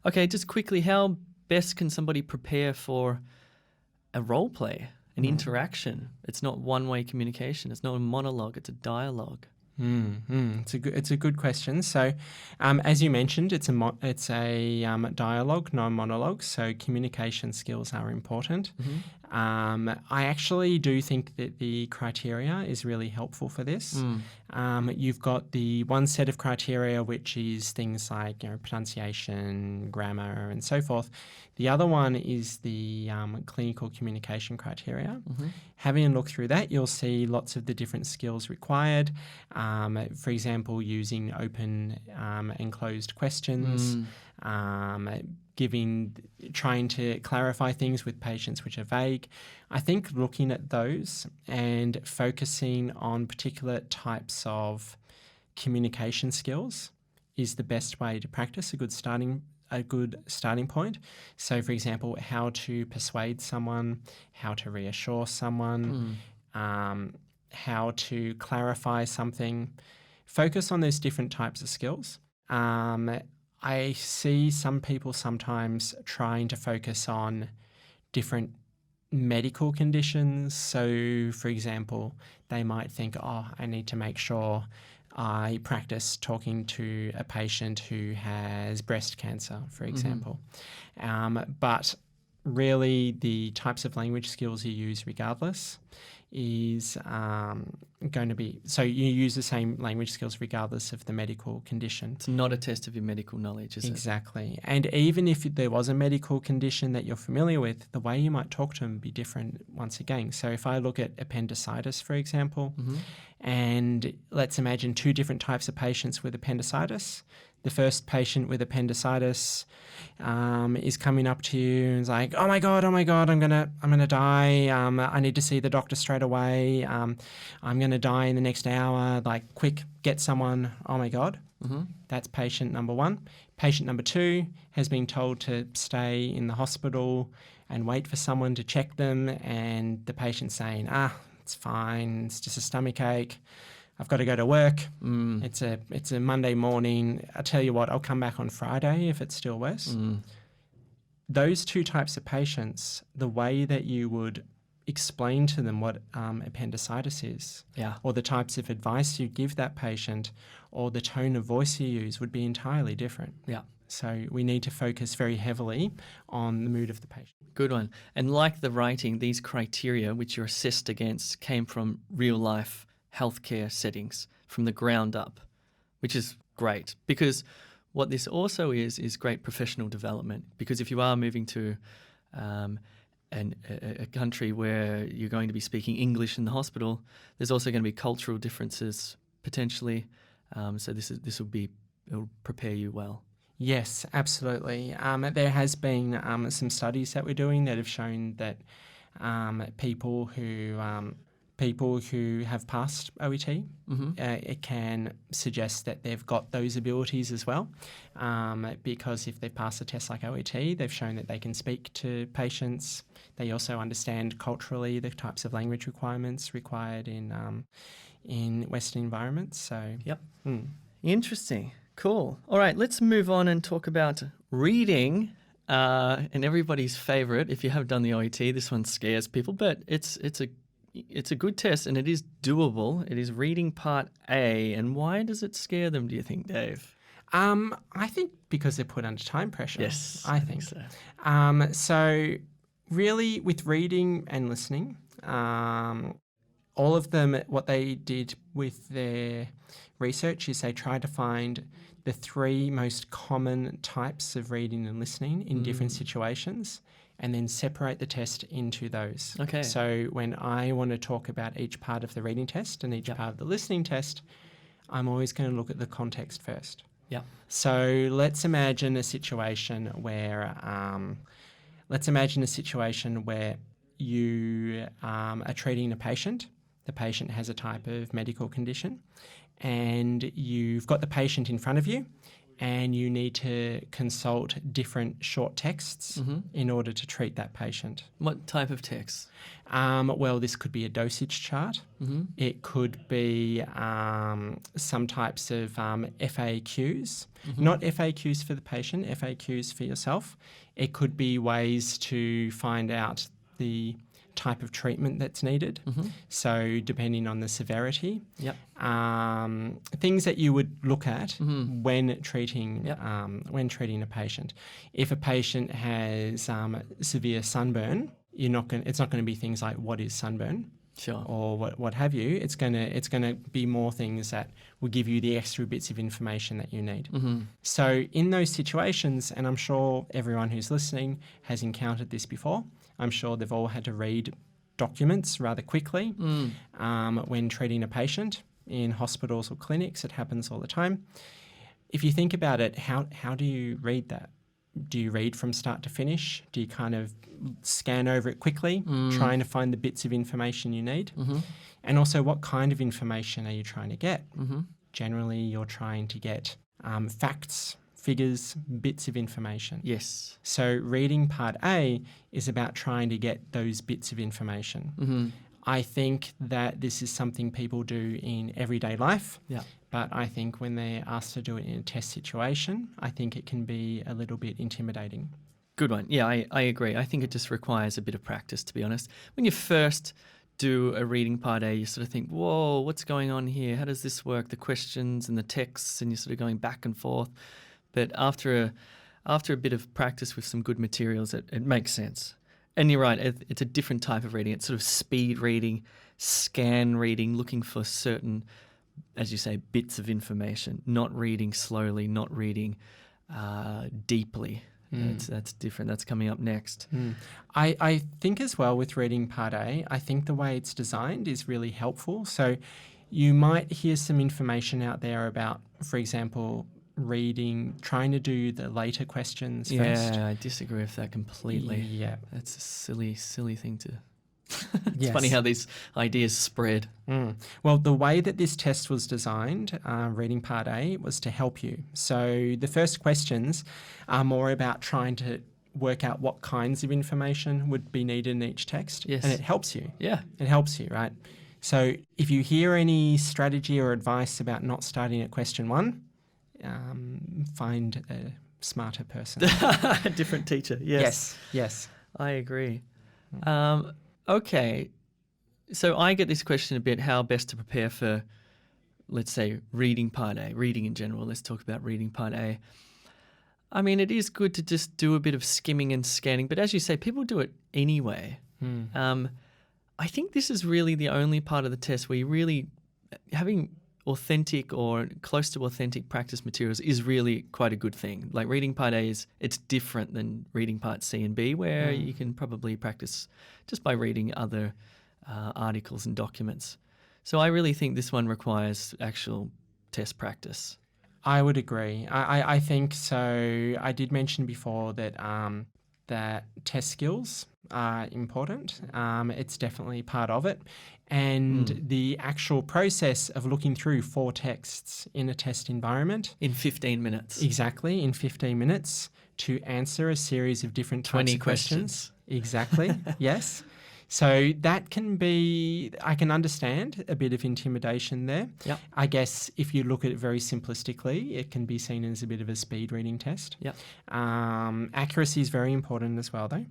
Okay, just quickly, how best can somebody prepare for a role play, an interaction? It's not one-way communication. It's not a monologue. It's a dialogue.
It's a good question. So, as you mentioned, it's a dialogue, no monologue. So communication skills are important. I actually do think that the criteria is really helpful for this. You've got the one set of criteria, which is things like pronunciation, grammar, and so forth. The other one is the clinical communication criteria. Having a look through that, you'll see lots of the different skills required. For example, using open and closed questions, trying to clarify things with patients which are vague. I think looking at those and focusing on particular types of communication skills is the best way to practice a good starting point. So, for example, how to persuade someone, how to reassure someone, how to clarify something. Focus on those different types of skills. I see some people sometimes trying to focus on different medical conditions. So, for example, they might think, I need to make sure I practice talking to a patient who has breast cancer, for example. But really, the types of language skills you use regardless is going to be... So you use the same language skills regardless of the medical condition.
It's not a test of your medical knowledge, is it?
Exactly. And even if there was a medical condition that you're familiar with, the way you might talk to them would be different once again. So if I look at appendicitis, for example, and let's imagine 2 different types of patients with appendicitis. The first patient with appendicitis is coming up to you and is like, oh my god, I'm gonna die. I need to see the doctor straight away. I'm gonna die in the next hour. Like, quick, get someone. Oh my god. That's patient number 1. Patient number 2 has been told to stay in the hospital and wait for someone to check them, and the patient's saying, it's fine. It's just a stomach ache. I've got to go to work. It's a Monday morning. I tell you what, I'll come back on Friday if it's still worse. Those 2 types of patients, the way that you would explain to them what appendicitis is, or the types of advice you give that patient, or the tone of voice you use would be entirely different. So we need to focus very heavily on the mood of the patient.
Good one. And like the writing, these criteria which you're assessed against came from real life healthcare settings from the ground up, which is great, because what this also is great professional development. Because if you are moving to a country where you're going to be speaking English in the hospital, there's also going to be cultural differences potentially. So it'll prepare you well.
Yes, absolutely. There has been some studies that we're doing that have shown that people who have passed OET, it can suggest that they've got those abilities as well, because if they've passed a test like OET, they've shown that they can speak to patients. They also understand culturally the types of language requirements required in Western environments. So,
Interesting. Cool. All right, let's move on and talk about reading. And everybody's favourite, if you have done the OET, this one scares people, but it's it's a good test and it is doable. It is reading part A. And why does it scare them, do you think, Dave?
I think because they're put under time pressure.
Yes,
I think
so.
So really with reading and listening, all of them, what they did with their research is they tried to find the 3 most common types of reading and listening in different situations and then separate the test into those.
Okay.
So when I want to talk about each part of the reading test and each part of the listening test, I'm always going to look at the context first.
Yeah.
So let's imagine a situation where you are treating a patient. The patient has a type of medical condition and you've got the patient in front of you and you need to consult different short texts in order to treat that patient.
What type of text?
Well, this could be a dosage chart. It could be some types of FAQs, not FAQs for the patient, FAQs for yourself. It could be ways to find out the type of treatment that's needed. So depending on the severity, things that you would look at when treating a patient. If a patient has severe sunburn, it's not going to be things like what is sunburn.
Sure.
Or what have you. It's gonna be more things that will give you the extra bits of information that you need. So in those situations, and I'm sure everyone who's listening has encountered this before, I'm sure they've all had to read documents rather quickly when treating a patient in hospitals or clinics. It happens all the time. If you think about it, how do you read that? Do you read from start to finish? Do you kind of scan over it quickly, trying to find the bits of information you need? And also, what kind of information are you trying to get? Generally, you're trying to get facts, figures, bits of information.
Yes.
So reading part A is about trying to get those bits of information. I think that this is something people do in everyday life.
Yeah.
But I think when they're asked to do it in a test situation, I think it can be a little bit intimidating.
Good one. Yeah, I agree. I think it just requires a bit of practice, to be honest. When you first do a reading part A, you sort of think, whoa, what's going on here? How does this work? The questions and the texts, and you're sort of going back and forth. But after a bit of practice with some good materials, it makes sense. And you're right, it's a different type of reading. It's sort of speed reading, scan reading, looking for certain, as you say, bits of information, not reading slowly, not reading deeply. That's different. That's coming up next.
I think as well with reading part A, I think the way it's designed is really helpful. So you might hear some information out there about, for example, trying to do the later questions first.
Yeah, I disagree with that completely.
Yeah.
That's a silly thing to... It's
Yes.
funny how these ideas spread.
Well, the way that this test was designed, reading part A, was to help you. So the first questions are more about trying to work out what kinds of information would be needed in each text.
Yes.
And it helps you.
Yeah.
It helps you, right? So if you hear any strategy or advice about not starting at question 1, find a smarter person.
A different teacher, yes.
Yes.
I agree. Okay, so I get this question a bit, how best to prepare for, let's say, reading part A, reading in general. Let's talk about reading part A. I mean, it is good to just do a bit of skimming and scanning, but as you say, people do it anyway. I think this is really the only part of the test where you really, having authentic or close to authentic practice materials is really quite a good thing. Like reading part A it's different than reading part C and B, where you can probably practice just by reading other articles and documents. So I really think this one requires actual test practice.
I would agree. I think so. I did mention before that that test skills are important. It's definitely part of it. And the actual process of looking through 4 texts in a test environment.
In 15 minutes.
Exactly, in 15 minutes to answer a series of different types of questions. Exactly, yes. So that can be, I can understand a bit of intimidation there.
Yep.
I guess if you look at it very simplistically, it can be seen as a bit of a speed reading test.
Yep.
Accuracy is very important as well, though.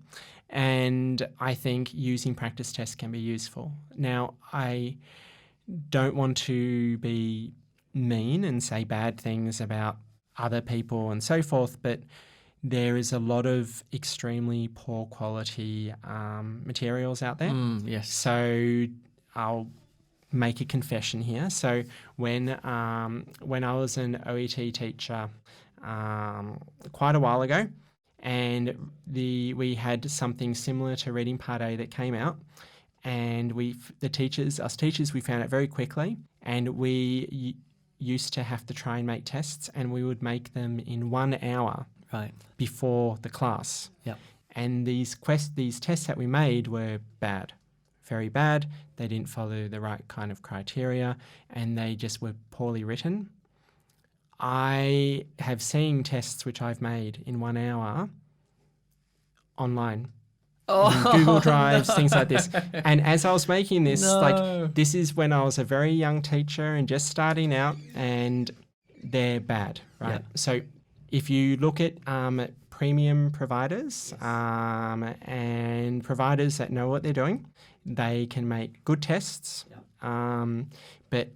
And I think using practice tests can be useful. Now, I don't want to be mean and say bad things about other people and so forth, but there is a lot of extremely poor quality materials out there.
Yes.
So I'll make a confession here. So when I was an OET teacher quite a while ago, and we had something similar to Reading Part A that came out, and us teachers, we found it very quickly, and we used to have to try and make tests, and we would make them in 1 hour before the class.
Yep.
And these tests that we made were bad, very bad. They didn't follow the right kind of criteria, and they just were poorly written. I have seen tests which I've made in 1 hour online. Google Drives, things like this. And as I was making this, this is when I was a very young teacher and just starting out, and they're bad, right?
Yep.
So if you look at premium providers and providers that know what they're doing, they can make good tests. Yep. But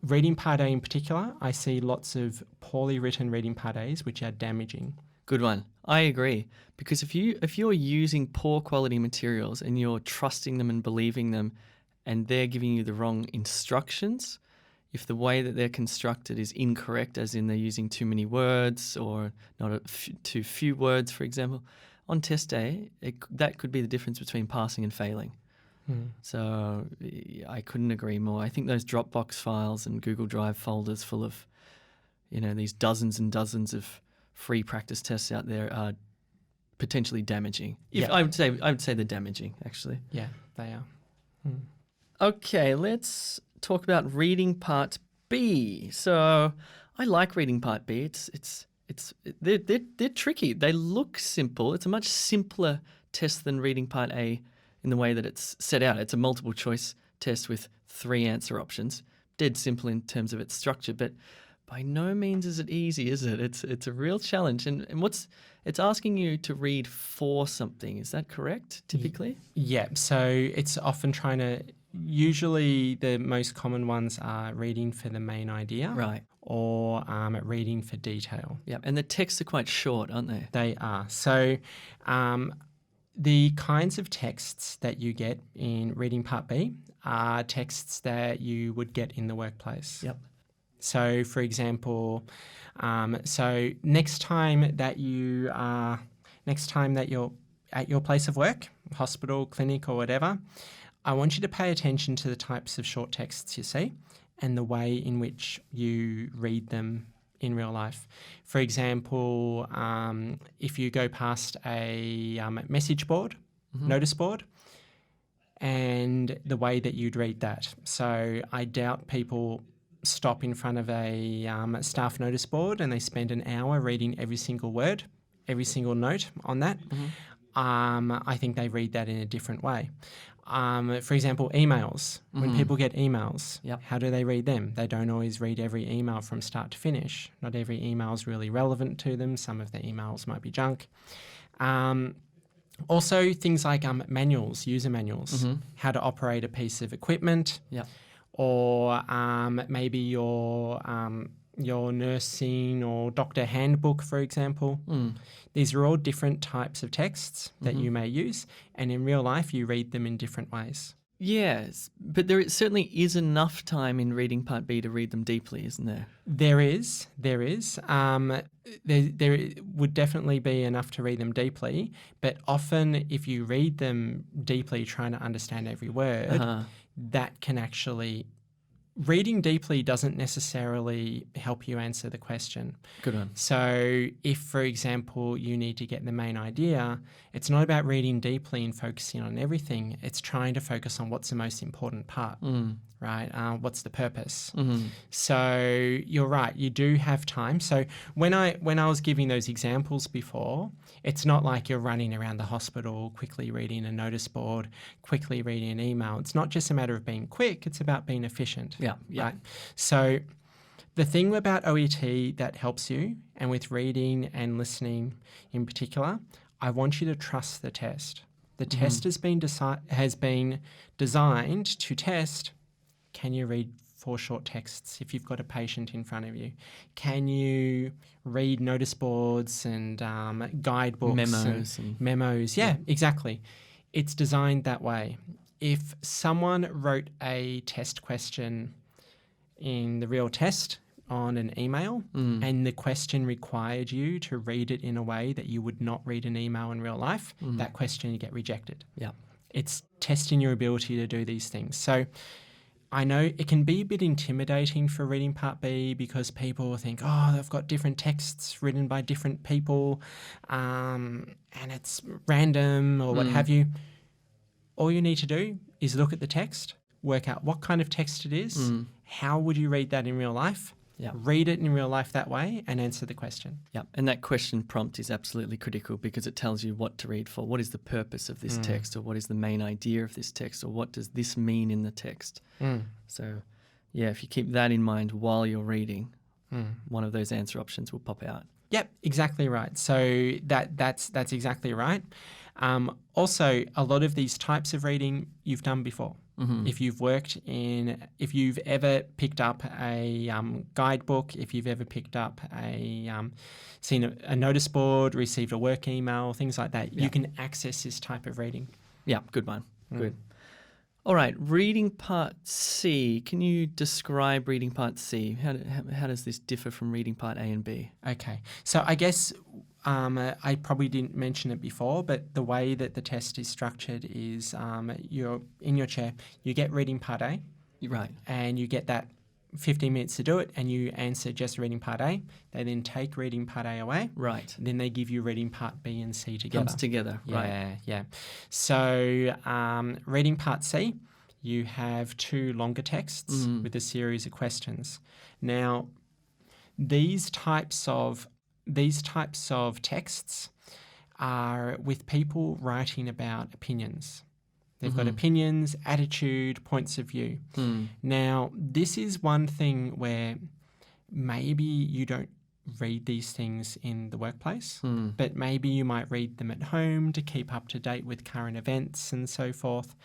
Reading Part A in particular, I see lots of poorly written Reading Part A's which are damaging.
Good one. I agree. Because if you're using poor quality materials and you're trusting them and believing them, and they're giving you the wrong instructions, if the way that they're constructed is incorrect, as in they're using too many words or too few words, for example, on test day, that could be the difference between passing and failing. So I couldn't agree more. I think those Dropbox files and Google Drive folders full of, these dozens and dozens of free practice tests out there are potentially damaging. I would say they're damaging, actually. Yeah,
they are.
Okay, let's talk about reading part B. So I like reading part B. They're tricky. They look simple. It's a much simpler test than reading part A in the way that it's set out. It's a multiple choice test with 3 answer options. Dead simple in terms of its structure, but by no means is it easy, is it? It's a real challenge. And it's asking you to read for something. Is that correct, typically?
Yeah. So it's often usually the most common ones are reading for the main idea.
Right.
Or reading for detail.
Yeah. And the texts are quite short, aren't they?
They are. So the kinds of texts that you get in reading part B are texts that you would get in the workplace.
Yep.
So, for example, next time that you're at your place of work, hospital, clinic, or whatever, I want you to pay attention to the types of short texts you see and the way in which you read them in real life. For example, if you go past a message board, notice board, and the way that you'd read that. So I doubt people stop in front of a staff notice board and they spend an hour reading every single word, every single note on that. I think they read that in a different way. For example, emails. When people get emails, how do they read them? They don't always read every email from start to finish. Not every email is really relevant to them. Some of the emails might be junk. Also, things like manuals, user manuals, how to operate a piece of equipment, or maybe your nursing or doctor handbook, for example. These are all different types of texts that you may use, and in real life you read them in different ways.
Yes, but there certainly is enough time in reading part B to read them deeply, isn't there?
There is. There would definitely be enough to read them deeply, but often if you read them deeply, trying to understand every word, that can actually... Reading deeply doesn't necessarily help you answer the question.
Good one.
So if, for example, you need to get the main idea, it's not about reading deeply and focusing on everything. It's trying to focus on what's the most important part, right? What's the purpose? So you're right, you do have time. So when I was giving those examples before, it's not like you're running around the hospital, quickly reading a notice board, quickly reading an email. It's not just a matter of being quick, it's about being efficient.
Yeah.
Right? So the thing about OET that helps you, and with reading and listening in particular, I want you to trust the test. The test has been designed to test, can you read 4 short texts if you've got a patient in front of you? Can you read notice boards and guidebooks? Memos. Yeah, exactly. It's designed that way. If someone wrote a test question in the real test on an email and the question required you to read it in a way that you would not read an email in real life, that question you get rejected.
Yeah.
It's testing your ability to do these things. So I know it can be a bit intimidating for reading Part B because people think, oh, they've got different texts written by different people and it's random or what have you. All you need to do is look at the text, work out what kind of text it is, how would you read that in real life, read it in real life that way and answer the question.
Yeah, and that question prompt is absolutely critical because it tells you what to read for. What is the purpose of this text, or what is the main idea of this text, or what does this mean in the text? So, yeah, if you keep that in mind while you're reading, one of those answer options will pop out.
Yep, exactly right. So that's exactly right. Also, a lot of these types of reading you've done before. If you've ever picked up a guidebook, if you've ever picked up seen a notice board, received a work email, things like that, you can access this type of reading.
Yeah, good one. Good. All right, reading Part C. Can you describe reading Part C? How does this differ from reading Part A and B?
Okay, so I guess I probably didn't mention it before, but the way that the test is structured is you're in your chair, you get reading Part A.
Right.
And you get that 15 minutes to do it, and you answer just reading Part A. They then take reading Part A away.
Right.
Then they give you reading Part B and C together.
Comes together, right.
Yeah. So reading Part C, you have 2 longer texts with a series of questions. Now, these types of texts are with people writing about opinions. They've got opinions, attitude, points of view. Now, this is one thing where maybe you don't read these things in the workplace, but maybe you might read them at home to keep up to date with current events and so forth.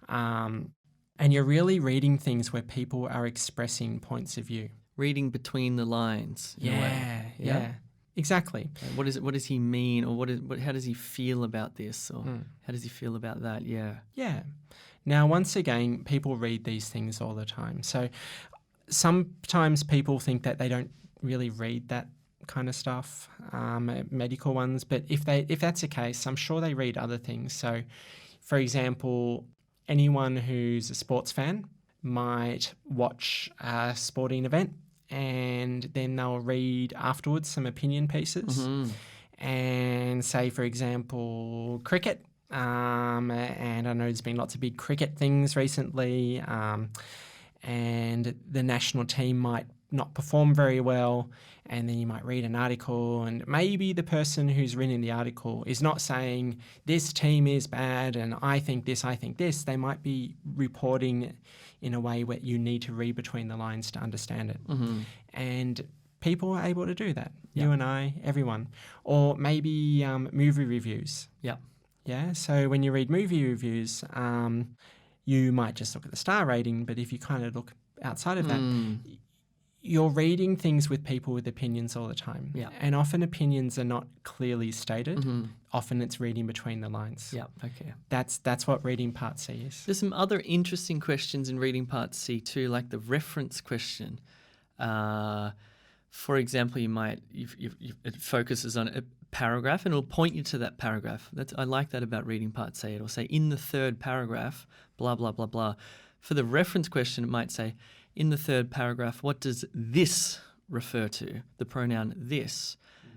And you're really reading things where people are expressing points of view.
Reading between the lines.
Yeah. Exactly.
What does he mean, or how does he feel about this, or how does he feel about that? Yeah.
Now, once again, people read these things all the time. So sometimes people think that they don't really read that kind of stuff, medical ones. But if that's the case, I'm sure they read other things. So, for example, anyone who's a sports fan might watch a sporting event, and then they'll read afterwards some opinion pieces and say, for example, cricket. And I know there's been lots of big cricket things recently, and the national team might not perform very well, and then you might read an article, and maybe the person who's written the article is not saying this team is bad and I think this. They might be reporting in a way where you need to read between the lines to understand it. And people are able to do that. You and I, everyone. Or maybe movie reviews. Yeah. So when you read movie reviews, you might just look at the star rating, but if you kind of look outside of that, you're reading things with people with opinions all the time. And often opinions are not clearly stated. Often it's reading between the lines.
Okay.
That's what reading Part C is.
There's some other interesting questions in reading Part C too, like the reference question. For example, it focuses on a paragraph and it'll point you to that paragraph. I like that about reading Part C. It'll say, in the 3rd paragraph, blah, blah, blah, blah. For the reference question, it might say, in the 3rd paragraph, what does this refer to? The pronoun this.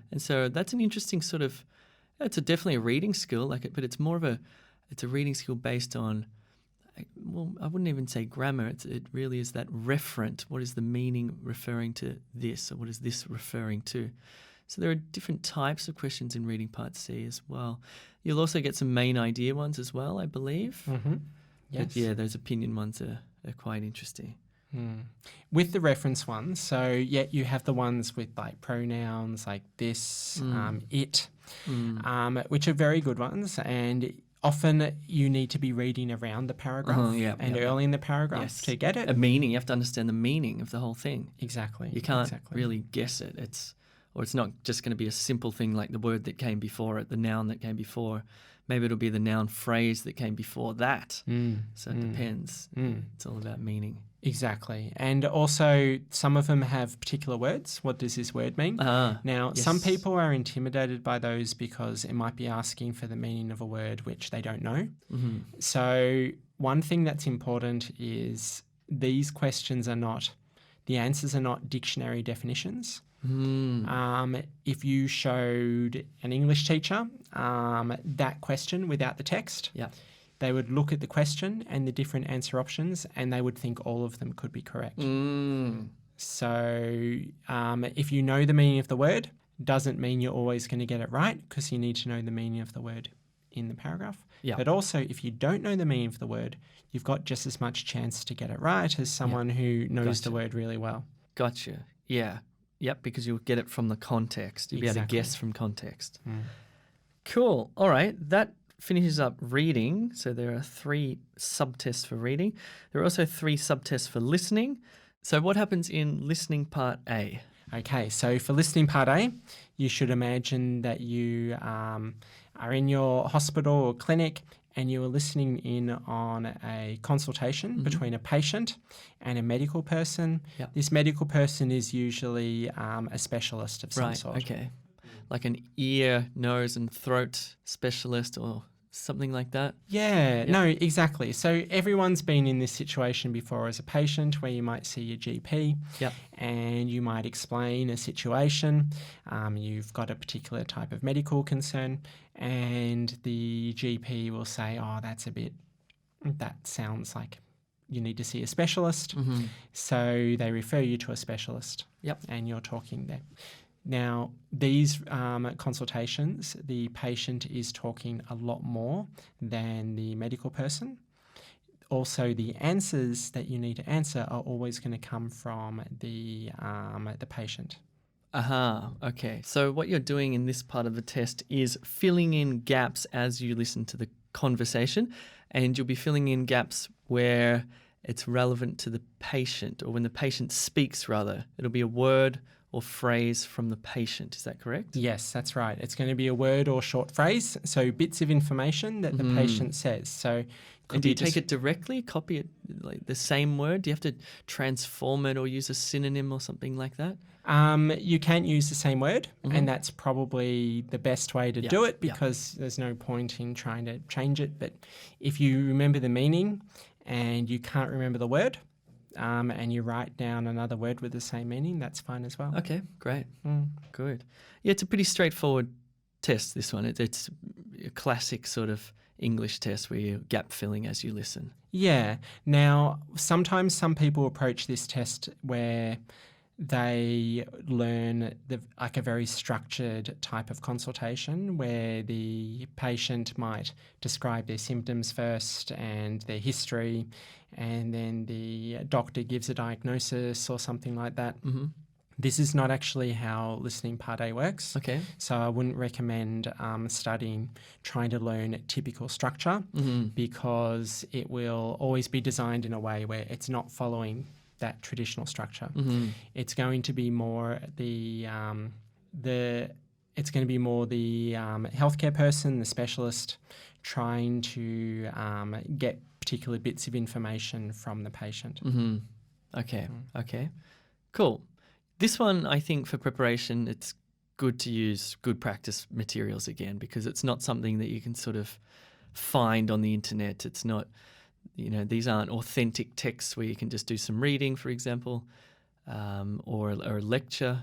And so that's an interesting sort of, it's definitely a reading skill, but it's a reading skill based on, well, I wouldn't even say grammar. It really is that referent. What is the meaning referring to this, or what is this referring to? So there are different types of questions in reading Part C as well. You'll also get some main idea ones as well, I believe.
Yes.
But yeah, those opinion ones are quite interesting.
With the reference ones, so you have the ones with like pronouns like this, it, which are very good ones, and often you need to be reading around the paragraph early in the paragraph to get it.
A meaning. You have to understand the meaning of the whole thing.
Exactly.
You can't really guess it. It's not just going to be a simple thing like the word that came before it, the noun that came before. Maybe it'll be the noun phrase that came before that. So it depends. It's all about meaning.
Exactly. And also some of them have particular words. What does this word mean? Some people are intimidated by those because it might be asking for the meaning of a word which they don't know. So one thing that's important is these questions the answers are not dictionary definitions. If you showed an English teacher that question without the text, they would look at the question and the different answer options and they would think all of them could be correct. So if you know the meaning of the word, doesn't mean you're always going to get it right because you need to know the meaning of the word in the paragraph. But also, if you don't know the meaning of the word, you've got just as much chance to get it right as someone who knows the word really well.
Gotcha. Yeah. Yep, because you'll get it from the context. You'll be able to guess from context. Cool. All right. That finishes up reading. So there are 3 subtests for reading. There are also 3 subtests for listening. So what happens in listening part A?
Okay, so for listening part A, you should imagine that you are in your hospital or clinic and you are listening in on a consultation between a patient and a medical person. This medical person is usually a specialist of some sort.
Okay. Like an ear, nose and throat specialist or something like that?
No, exactly. So everyone's been in this situation before as a patient where you might see your GP and you might explain a situation. You've got a particular type of medical concern and the GP will say, that sounds like you need to see a specialist. So they refer you to a specialist and you're talking there. Now, these consultations, the patient is talking a lot more than the medical person. Also, the answers that you need to answer are always going to come from the patient.
Okay. So what you're doing in this part of the test is filling in gaps as you listen to the conversation, and you'll be filling in gaps where it's relevant to the patient, or when the patient speaks, rather. It'll be a word or phrase from the patient. Is that correct?
Yes, that's right. It's going to be a word or short phrase, so bits of information that the patient says. So,
and do you take it directly, copy it, like the same word? Do you have to transform it or use a synonym or something like that?
You can't use the same word, and that's probably the best way to do it because there's no point in trying to change it. But if you remember the meaning and you can't remember the word, and you write down another word with the same meaning, that's fine as well.
Okay, great. Good. Yeah, it's a pretty straightforward test, this one. It's a classic sort of English test where you're gap filling as you listen.
Yeah. Now, sometimes some people approach this test where they learn a very structured type of consultation where the patient might describe their symptoms first and their history, and then the doctor gives a diagnosis or something like that. This is not actually how listening part A works.
Okay.
So I wouldn't recommend trying to learn typical structure because it will always be designed in a way where it's not following that traditional structure. It's going to be more the healthcare person, the specialist, trying to get particular bits of information from the patient.
Okay. Cool. This one, I think for preparation, it's good to use good practice materials again because it's not something that you can sort of find on the internet. It's not, these aren't authentic texts where you can just do some reading, for example, or a lecture.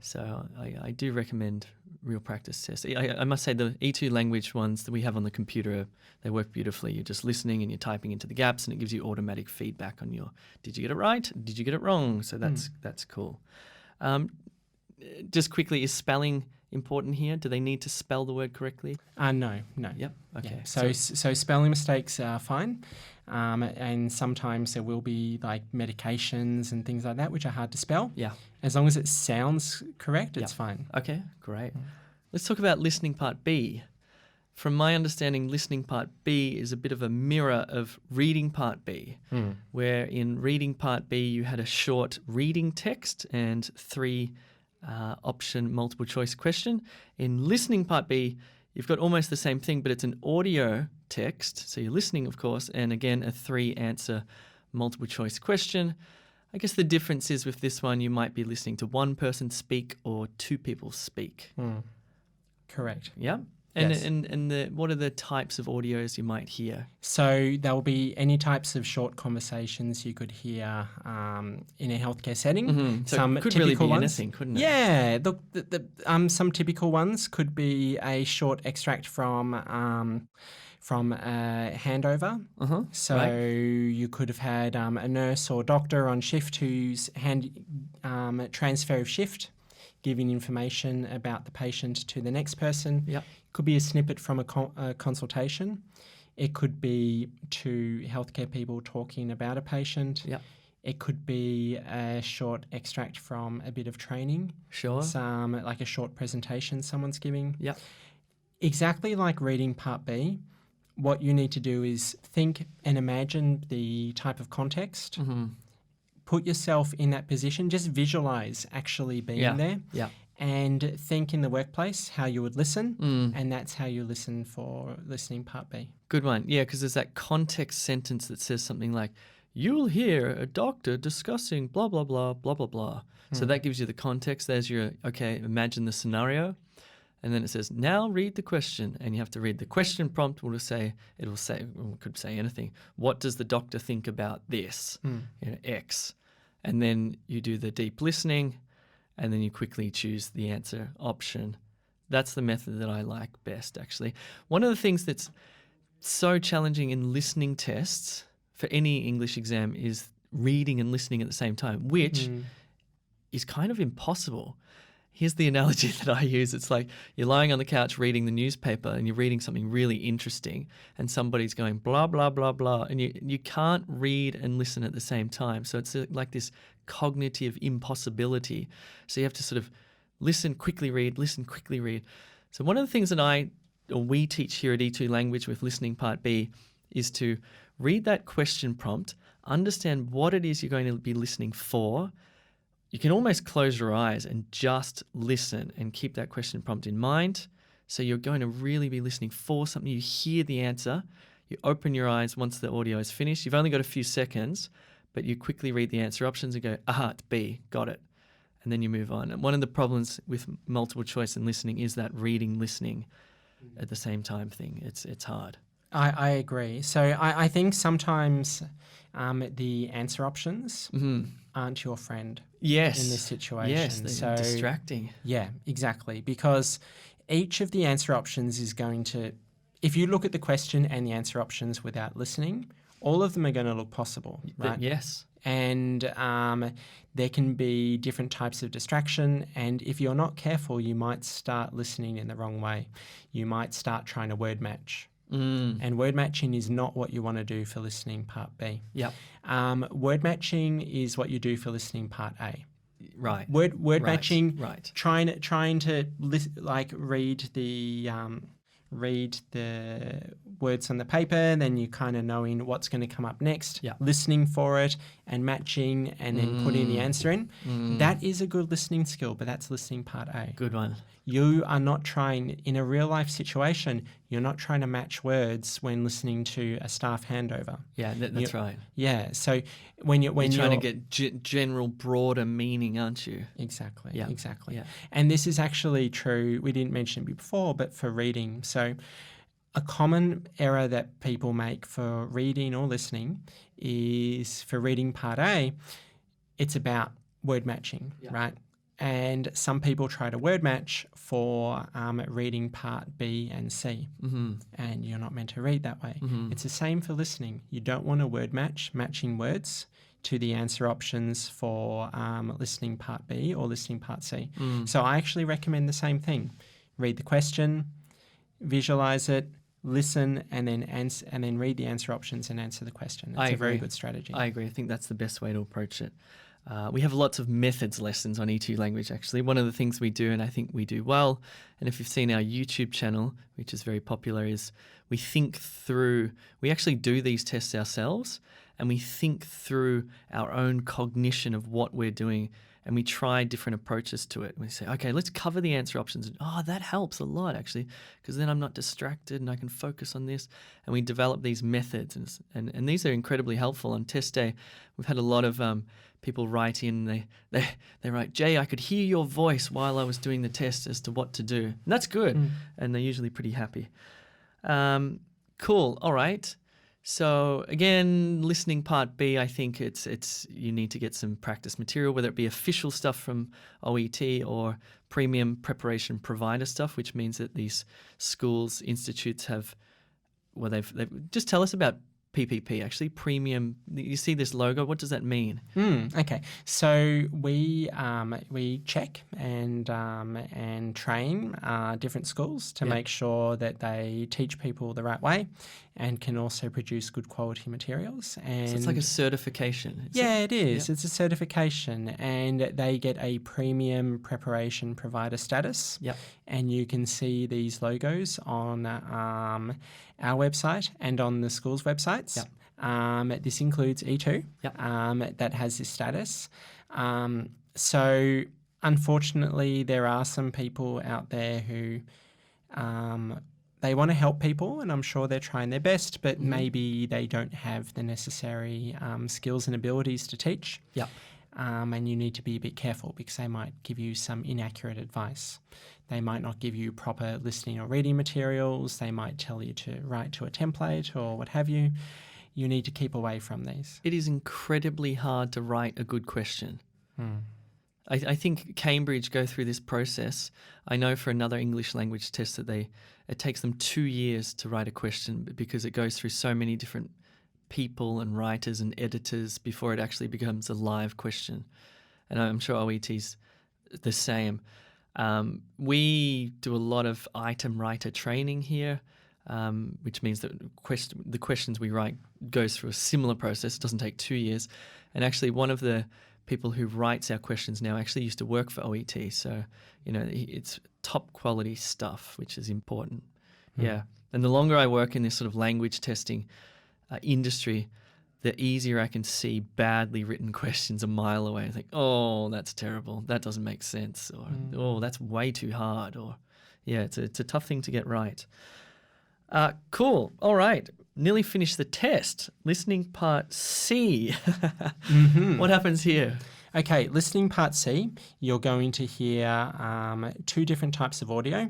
So I do recommend real practice tests. I must say the E2 language ones that we have on the computer, they work beautifully. You're just listening and you're typing into the gaps and it gives you automatic feedback on did you get it right? Did you get it wrong? So that's cool. Just quickly, is spelling important here? Do they need to spell the word correctly?
No.
Yep. Okay.
Yeah. So spelling mistakes are fine. And sometimes there will be like medications and things like that which are hard to spell.
Yeah.
As long as it sounds correct, it's fine.
Okay, great. Let's talk about listening part B. from my understanding, listening part B is a bit of a mirror of reading part B, where in reading part B you had a short reading text and 3 option multiple choice question. In listening part B, you've got almost the same thing, but it's an audio text. So you're listening, of course, and again, a 3 answer multiple choice question. I guess the difference is with this one, you might be listening to one person speak or 2 people speak.
Correct.
Yeah. And what are the types of audios you might hear?
So there will be any types of short conversations you could hear in a healthcare setting.
So
Some
it could
typical
really be
ones,
anything, couldn't it?
Yeah. Some typical ones could be a short extract from a handover. So
right.
you could have had a nurse or doctor on shift who's transfer of shift, giving information about the patient to the next person.
Yep.
Could be a snippet from a consultation. It could be 2 healthcare people talking about a patient.
Yep.
It could be a short extract from a bit of training.
Sure.
Like a short presentation someone's giving.
Yep.
Exactly like reading part B, what you need to do is think and imagine the type of context. Put yourself in that position. Just visualize actually being there.
Yeah.
And think in the workplace how you would listen, and that's how you listen for listening part B.
Good one. Yeah, because there's that context sentence that says something like, you'll hear a doctor discussing blah, blah, blah, blah, blah, blah. So that gives you the context. There's your, okay, imagine the scenario. And then it says, now read the question. And you have to read the question prompt. It could say anything. What does the doctor think about this? X. And then you do the deep listening, and then you quickly choose the answer option. That's the method that I like best, actually. One of the things that's so challenging in listening tests for any English exam is reading and listening at the same time, which is kind of impossible. Here's the analogy that I use. It's like you're lying on the couch reading the newspaper and you're reading something really interesting and somebody's going blah, blah, blah, blah, and you can't read and listen at the same time. So it's like this cognitive impossibility. So you have to sort of listen, quickly read, listen, quickly read. So one of the things that we teach here at E2 Language with Listening Part B is to read that question prompt, understand what it is you're going to be listening for. You can almost close your eyes and just listen and keep that question prompt in mind. So you're going to really be listening for something. You hear the answer. You open your eyes once the audio is finished. You've only got a few seconds, but you quickly read the answer options and go, aha, it's B, got it. And then you move on. And one of the problems with multiple choice and listening is that reading, listening at the same time thing. It's hard.
I agree. So I think sometimes the answer options aren't your friend in this situation.
Yes, they're distracting.
Yeah, exactly. Because each of the answer options is going to, if you look at the question and the answer options without listening, all of them are going to look possible, right?
Yes.
And there can be different types of distraction. And if you're not careful, you might start listening in the wrong way. You might start trying to word match. And word matching is not what you want to do for listening part B.
Yep.
Word matching is what you do for listening part A.
Right.
Word matching.
Right.
Trying to read the words on the paper, then you kind of knowing what's going to come up next.
Yep.
Listening for it and matching, and then putting the answer in. That is a good listening skill, but that's listening part A.
Good one.
You are not trying, in a real life situation, you're not trying to match words when listening to a staff handover.
Yeah, that's right.
Yeah, so when you're
trying to get general, broader meaning, aren't you?
Exactly,
yeah.
exactly.
Yeah.
And this is actually true, we didn't mention it before, but for reading. So a common error that people make for reading or listening is for reading part A, it's about word matching, right? And some people try to word match for reading part B and C, and you're not meant to read that way. It's the same for listening. You don't want to word matching words to the answer options for listening part B or listening part C. So I actually recommend the same thing. Read the question, visualize it, listen, and then read the answer options and answer the question. It's a very good strategy.
I agree. I think that's the best way to approach it. We have lots of methods lessons on E2 language, actually. One of the things we do, and I think we do well, and if you've seen our YouTube channel, which is very popular, is we actually do these tests ourselves, and we think through our own cognition of what we're doing, and we try different approaches to it. We say, okay, let's cover the answer options. And, that helps a lot, actually, because then I'm not distracted and I can focus on this. And we develop these methods, and these are incredibly helpful. On test day, we've had a lot of people write in. They write, Jay, I could hear your voice while I was doing the test as to what to do. And that's good, and they're usually pretty happy. Cool. All right. So again, listening part B, I think it's you need to get some practice material, whether it be official stuff from OET or premium preparation provider stuff, which means that these schools, institutes have, they've just tell us about PPP, actually, premium. You see this logo. What does that mean?
Okay, so we check and train different schools to make sure that they teach people the right way, and can also produce good quality materials. And
so it's like a certification.
It is. Yep. It's a certification, and they get a premium preparation provider status.
Yep.
And you can see these logos on our website and on the school's websites. Yep. This includes E2, that has this status. So unfortunately, there are some people out there who they want to help people, and I'm sure they're trying their best, but maybe they don't have the necessary skills and abilities to teach.
Yep.
And you need to be a bit careful, because they might give you some inaccurate advice. They might not give you proper listening or reading materials. They might tell you to write to a template or what have you. You need to keep away from these.
It is incredibly hard to write a good question. I think Cambridge go through this process. I know for another English language test that it takes them 2 years to write a question, because it goes through so many different people and writers and editors before it actually becomes a live question. And I'm sure OET's the same. We do a lot of item writer training here, which means that the questions we write goes through a similar process. It doesn't take 2 years. And actually, one of the people who writes our questions now actually used to work for OET. So, it's top quality stuff, which is important. Yeah. And the longer I work in this sort of language testing industry, the easier I can see badly written questions a mile away. I think, oh, that's terrible. That doesn't make sense. Or, oh, that's way too hard. Or, it's a tough thing to get right. Cool. All right. Nearly finished the test. Listening part C. What happens here?
Okay, listening part C, you're going to hear 2 different types of audio.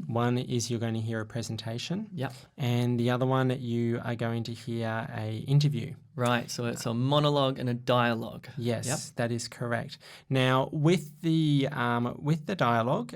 One is you're going to hear a presentation.
Yep.
And the other one, you are going to hear a interview.
Right, so it's a monologue and a dialogue.
Yes, that is correct. Now, with the dialogue,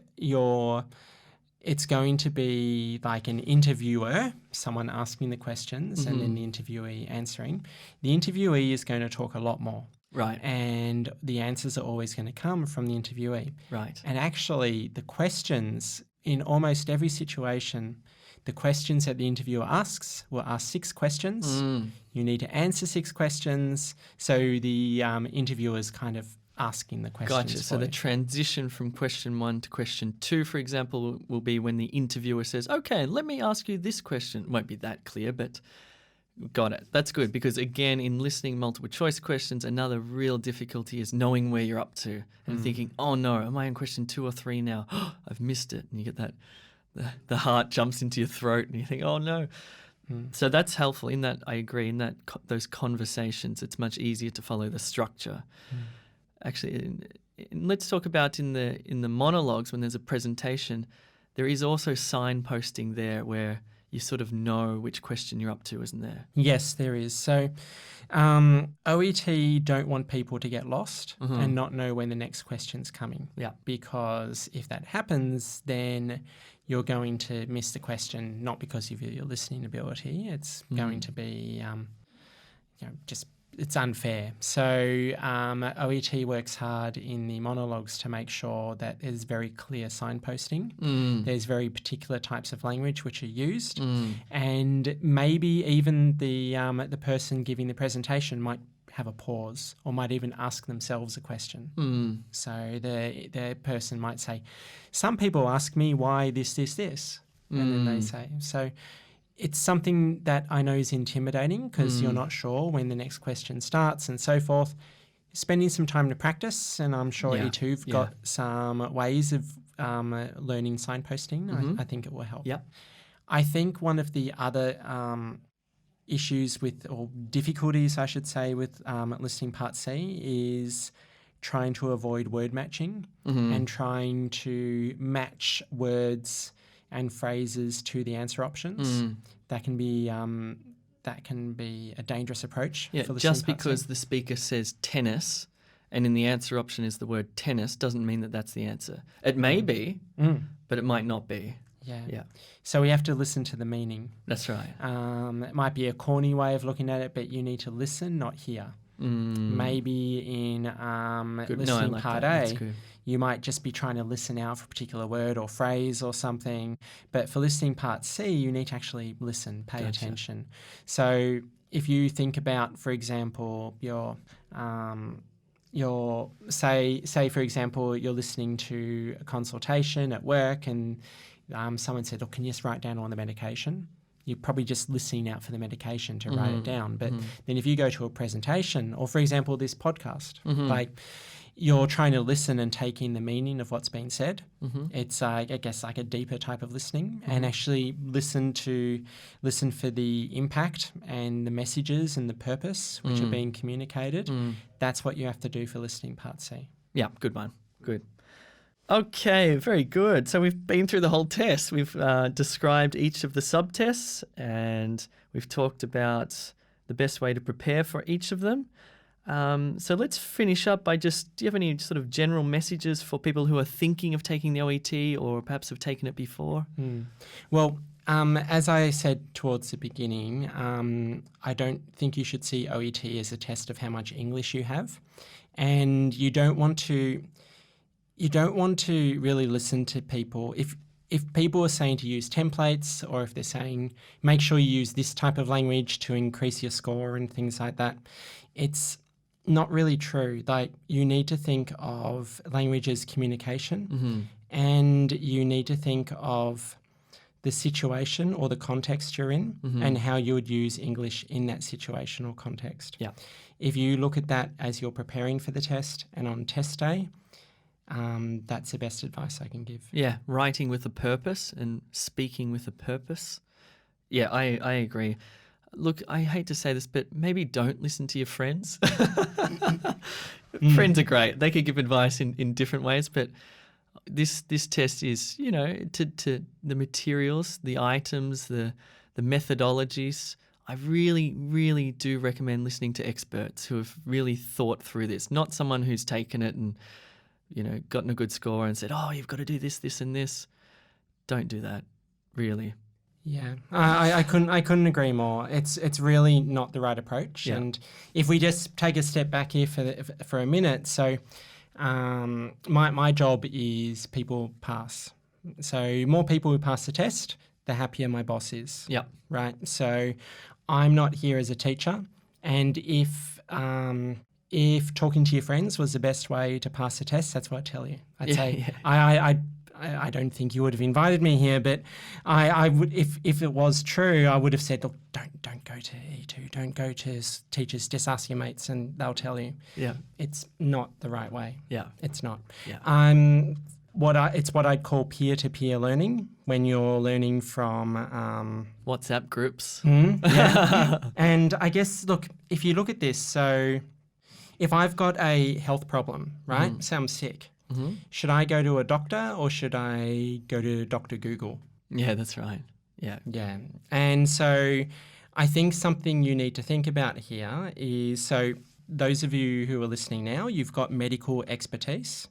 it's going to be like an interviewer, someone asking the questions, and then the interviewee answering. The interviewee is going to talk a lot more.
Right.
And the answers are always going to come from the interviewee.
Right.
And actually, the questions in almost every situation, the questions that the interviewer asks will ask 6 questions. You need to answer 6 questions. So the interviewer's kind of asking the questions.
Gotcha. So the transition from question 1 to question 2, for example, will be when the interviewer says, okay, let me ask you this question. It won't be that clear, but got it. That's good, because again, in listening multiple choice questions, another real difficulty is knowing where you're up to and thinking, oh no, am I in question 2 or 3 now? I've missed it. And you get that, the heart jumps into your throat and you think, oh no. So that's helpful in that, I agree, in that those conversations, it's much easier to follow the structure. Actually, let's talk about in the monologues, when there's a presentation, there is also signposting there where you sort of know which question you're up to, isn't there?
Yes, there is. So OET don't want people to get lost and not know when the next question's coming.
Yeah.
Because if that happens, then you're going to miss the question, not because of your listening ability. It's going to be just it's unfair. So OET works hard in the monologues to make sure that there's very clear signposting. There's very particular types of language which are used, and maybe even the person giving the presentation might have a pause or might even ask themselves a question. So the person might say, some people ask me why this, and then they say. So it's something that I know is intimidating because you're not sure when the next question starts and so forth. Spending some time to practice, and I'm sure E2've got some ways of learning signposting. I think it will help.
Yep.
I think one of the other issues with, or difficulties, I should say, with listening Part C is trying to avoid word matching and trying to match words and phrases to the answer options. That can be a dangerous approach for listening
just
Part
because
C.
the speaker says tennis and in the answer option is the word tennis doesn't mean that that's the answer. It may be, but it might not be.
Yeah. So we have to listen to the meaning.
That's right.
It might be a corny way of looking at it, but you need to listen, not hear. Maybe in listening Part A, you might just be trying to listen out for a particular word or phrase or something. But for listening Part C, you need to actually listen, pay attention. So if you think about, for example, your say for example, you're listening to a consultation at work and someone said, "Look, can you just write down all the medication?" You're probably just listening out for the medication to write it down. But then if you go to a presentation or, for example, this podcast, like you're trying to listen and take in the meaning of what's being said. It's, I guess, like a deeper type of listening and actually listen for the impact and the messages and the purpose which are being communicated. That's what you have to do for listening Part C.
Yeah, good one. Good. Okay, very good. So we've been through the whole test. We've described each of the subtests and we've talked about the best way to prepare for each of them. So let's finish up by do you have any sort of general messages for people who are thinking of taking the OET or perhaps have taken it before?
Well, as I said towards the beginning, I don't think you should see OET as a test of how much English you have. And you don't want to really listen to people. If people are saying to use templates or if they're saying make sure you use this type of language to increase your score and things like that, it's not really true. Like, you need to think of language as communication and you need to think of the situation or the context you're in and how you would use English in that situation or context.
Yeah.
If you look at that as you're preparing for the test and on test day, that's the best advice I can give.
Yeah, writing with a purpose and speaking with a purpose. Yeah, I agree. Look, I hate to say this, but maybe don't listen to your friends. Friends are great. They could give advice in different ways, but this test is, to the materials, the items, the methodologies. I really, really do recommend listening to experts who have really thought through this, not someone who's taken it and gotten a good score and said, "Oh, you've got to do this, this, and this." Don't do that, really.
Yeah, I couldn't agree more. It's really not the right approach.
Yeah.
And if we just take a step back here for a minute, so my job is people pass. So more people who pass the test, the happier my boss is.
Yeah.
Right. So I'm not here as a teacher, and if talking to your friends was the best way to pass the test, that's what I'd tell you. I'd say, I don't think you would have invited me here, but I would, if it was true, I would have said, look, don't go to E2, don't go to teachers, just ask your mates and they'll tell you.
Yeah.
It's not the right way.
Yeah.
It's not.
Yeah.
It's what I'd call peer-to-peer learning when you're learning from
WhatsApp groups.
Yeah. And I guess, look, if you look at this, so if I've got a health problem, right? Say I'm sick. Should I go to a doctor or should I go to Dr. Google?
Yeah, that's right. Yeah.
Yeah. And so I think something you need to think about here is, so those of you who are listening now, you've got medical expertise.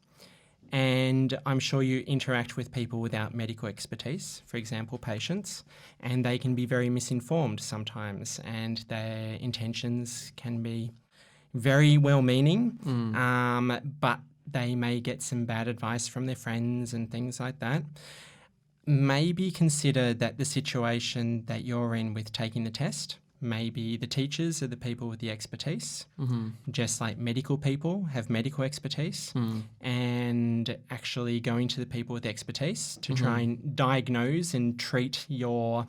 And I'm sure you interact with people without medical expertise, for example, patients, and they can be very misinformed sometimes, and their intentions can be very well-meaning, but they may get some bad advice from their friends and things like that. Maybe consider that the situation that you're in with taking the test Maybe the teachers are the people with the expertise,
Mm-hmm.
just like medical people have medical expertise, and actually going to the people with expertise to try and diagnose and treat your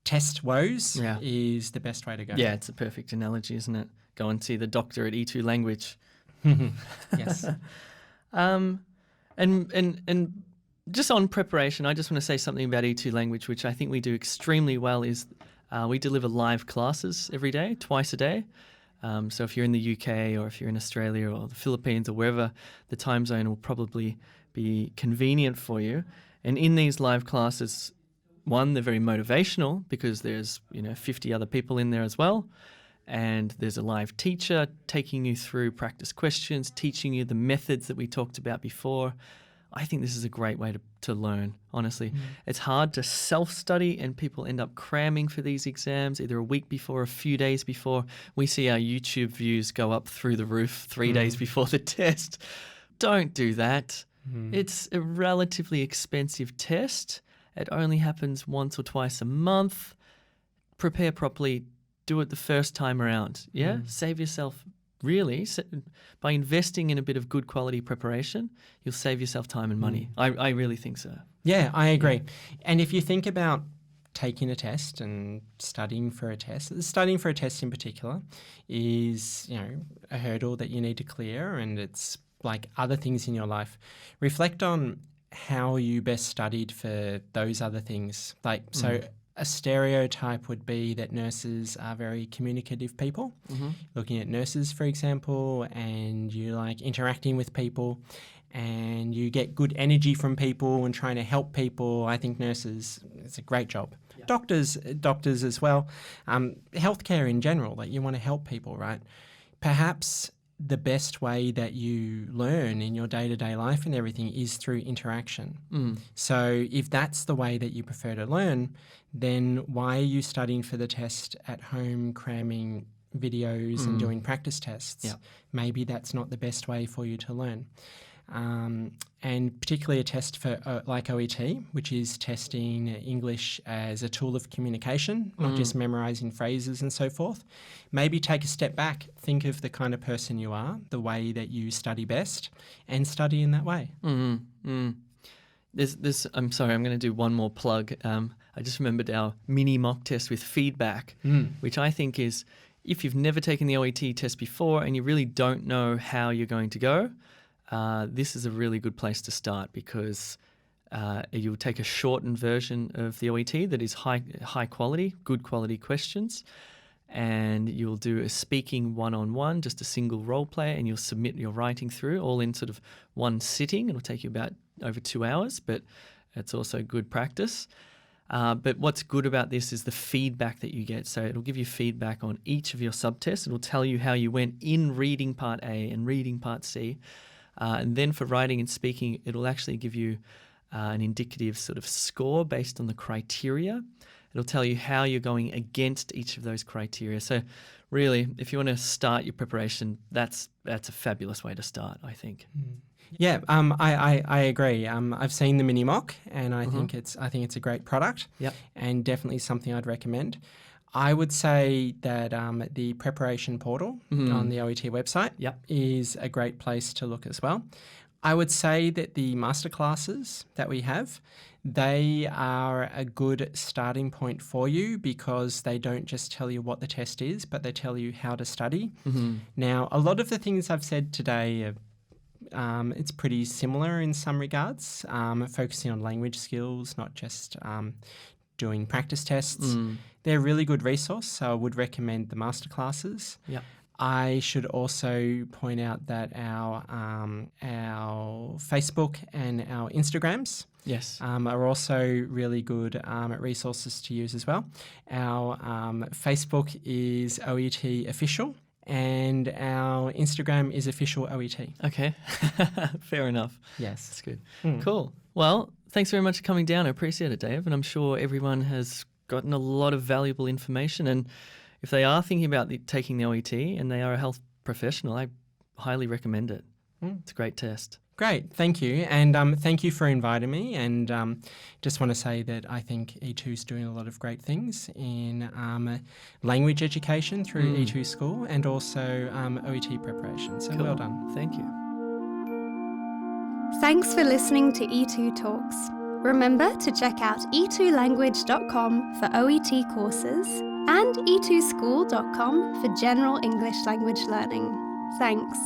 test woes is the best way to go.
Yeah, it's a perfect analogy, isn't it? Go and see the doctor at E2 Language.
Yes.
And just on preparation, I just want to say something about E2 Language, which I think we do extremely well, is we deliver live classes every day, twice a day. So if you're in the UK or if you're in Australia or the Philippines or wherever, the time zone will probably be convenient for you. And in these live classes, one, they're very motivational because there's 50 other people in there as well. And there's a live teacher taking you through practice questions, teaching you the methods that we talked about before. I think this is a great way to learn, honestly. It's hard to self-study and people end up cramming for these exams either a week before, a few days before. We see our YouTube views go up through the roof 3 days before the test. Don't do that. It's a relatively expensive test. It only happens once or twice a month. Prepare properly. Do it the first time around. Yeah? Save yourself. Really, by investing in a bit of good quality preparation, you'll save yourself time and money. I really think so.
Yeah, I agree. And if you think about taking a test and studying for a test in particular is, a hurdle that you need to clear, and it's like other things in your life. Reflect on how you best studied for those other things. So a stereotype would be that nurses are very communicative people. Looking at nurses, for example, and you like interacting with people and you get good energy from people and trying to help people. I think nurses, it's a great job. Yeah. Doctors as well. Healthcare in general, that you want to help people, right? Perhaps the best way that you learn in your day-to-day life and everything is through interaction. So if that's the way that you prefer to learn, then why are you studying for the test at home, cramming videos and doing practice tests?
Yeah.
Maybe that's not the best way for you to learn. And particularly a test for like OET, which is testing English as a tool of communication, not just memorizing phrases and so forth. Maybe take a step back, think of the kind of person you are, the way that you study best, and study in that way.
I'm sorry, I'm going to do one more plug. I just remembered our mini mock test with feedback, which I think is, if you've never taken the OET test before and you really don't know how you're going to go, this is a really good place to start, because you'll take a shortened version of the OET that is high quality, good quality questions, and you'll do a speaking one-on-one, just a single role play, and you'll submit your writing through all in sort of one sitting. It'll take you about over 2 hours, but it's also good practice. But what's good about this is the feedback that you get. So it'll give you feedback on each of your subtests. It'll tell you how you went in reading part A and reading part C. And then for writing and speaking, it'll actually give you an indicative sort of score based on the criteria. It'll tell you how you're going against each of those criteria. So really, if you want to start your preparation, that's a fabulous way to start, I think.
Yeah, I agree. I've seen the mini mock, and I think it's a great product.
Yep.
And definitely something I'd recommend. I would say that the preparation portal on the OET website is a great place to look as well. I would say that the masterclasses that we have, they are a good starting point for you, because they don't just tell you what the test is, but they tell you how to study. Now, a lot of the things I've said today are it's pretty similar in some regards, focusing on language skills, not just doing practice tests. They're a really good resource, so I would recommend the masterclasses.
Yep.
I should also point out that our Facebook and our Instagrams are also really good resources to use as well. Our Facebook is OET Official, and our Instagram is Official OET.
Okay, fair enough.
Yes.
That's good. Cool. Well, thanks very much for coming down. I appreciate it, Dave, and I'm sure everyone has gotten a lot of valuable information. And if they are thinking about taking the OET and they are a health professional, I highly recommend it. It's a great test.
Great, thank you. And thank you for inviting me. And just want to say that I think E2 is doing a lot of great things in language education through E2 School and also OET preparation. So
Cool.
well done.
Thank you.
Thanks for listening to E2Talks. Remember to check out e2language.com for OET courses and e2school.com for general English language learning. Thanks.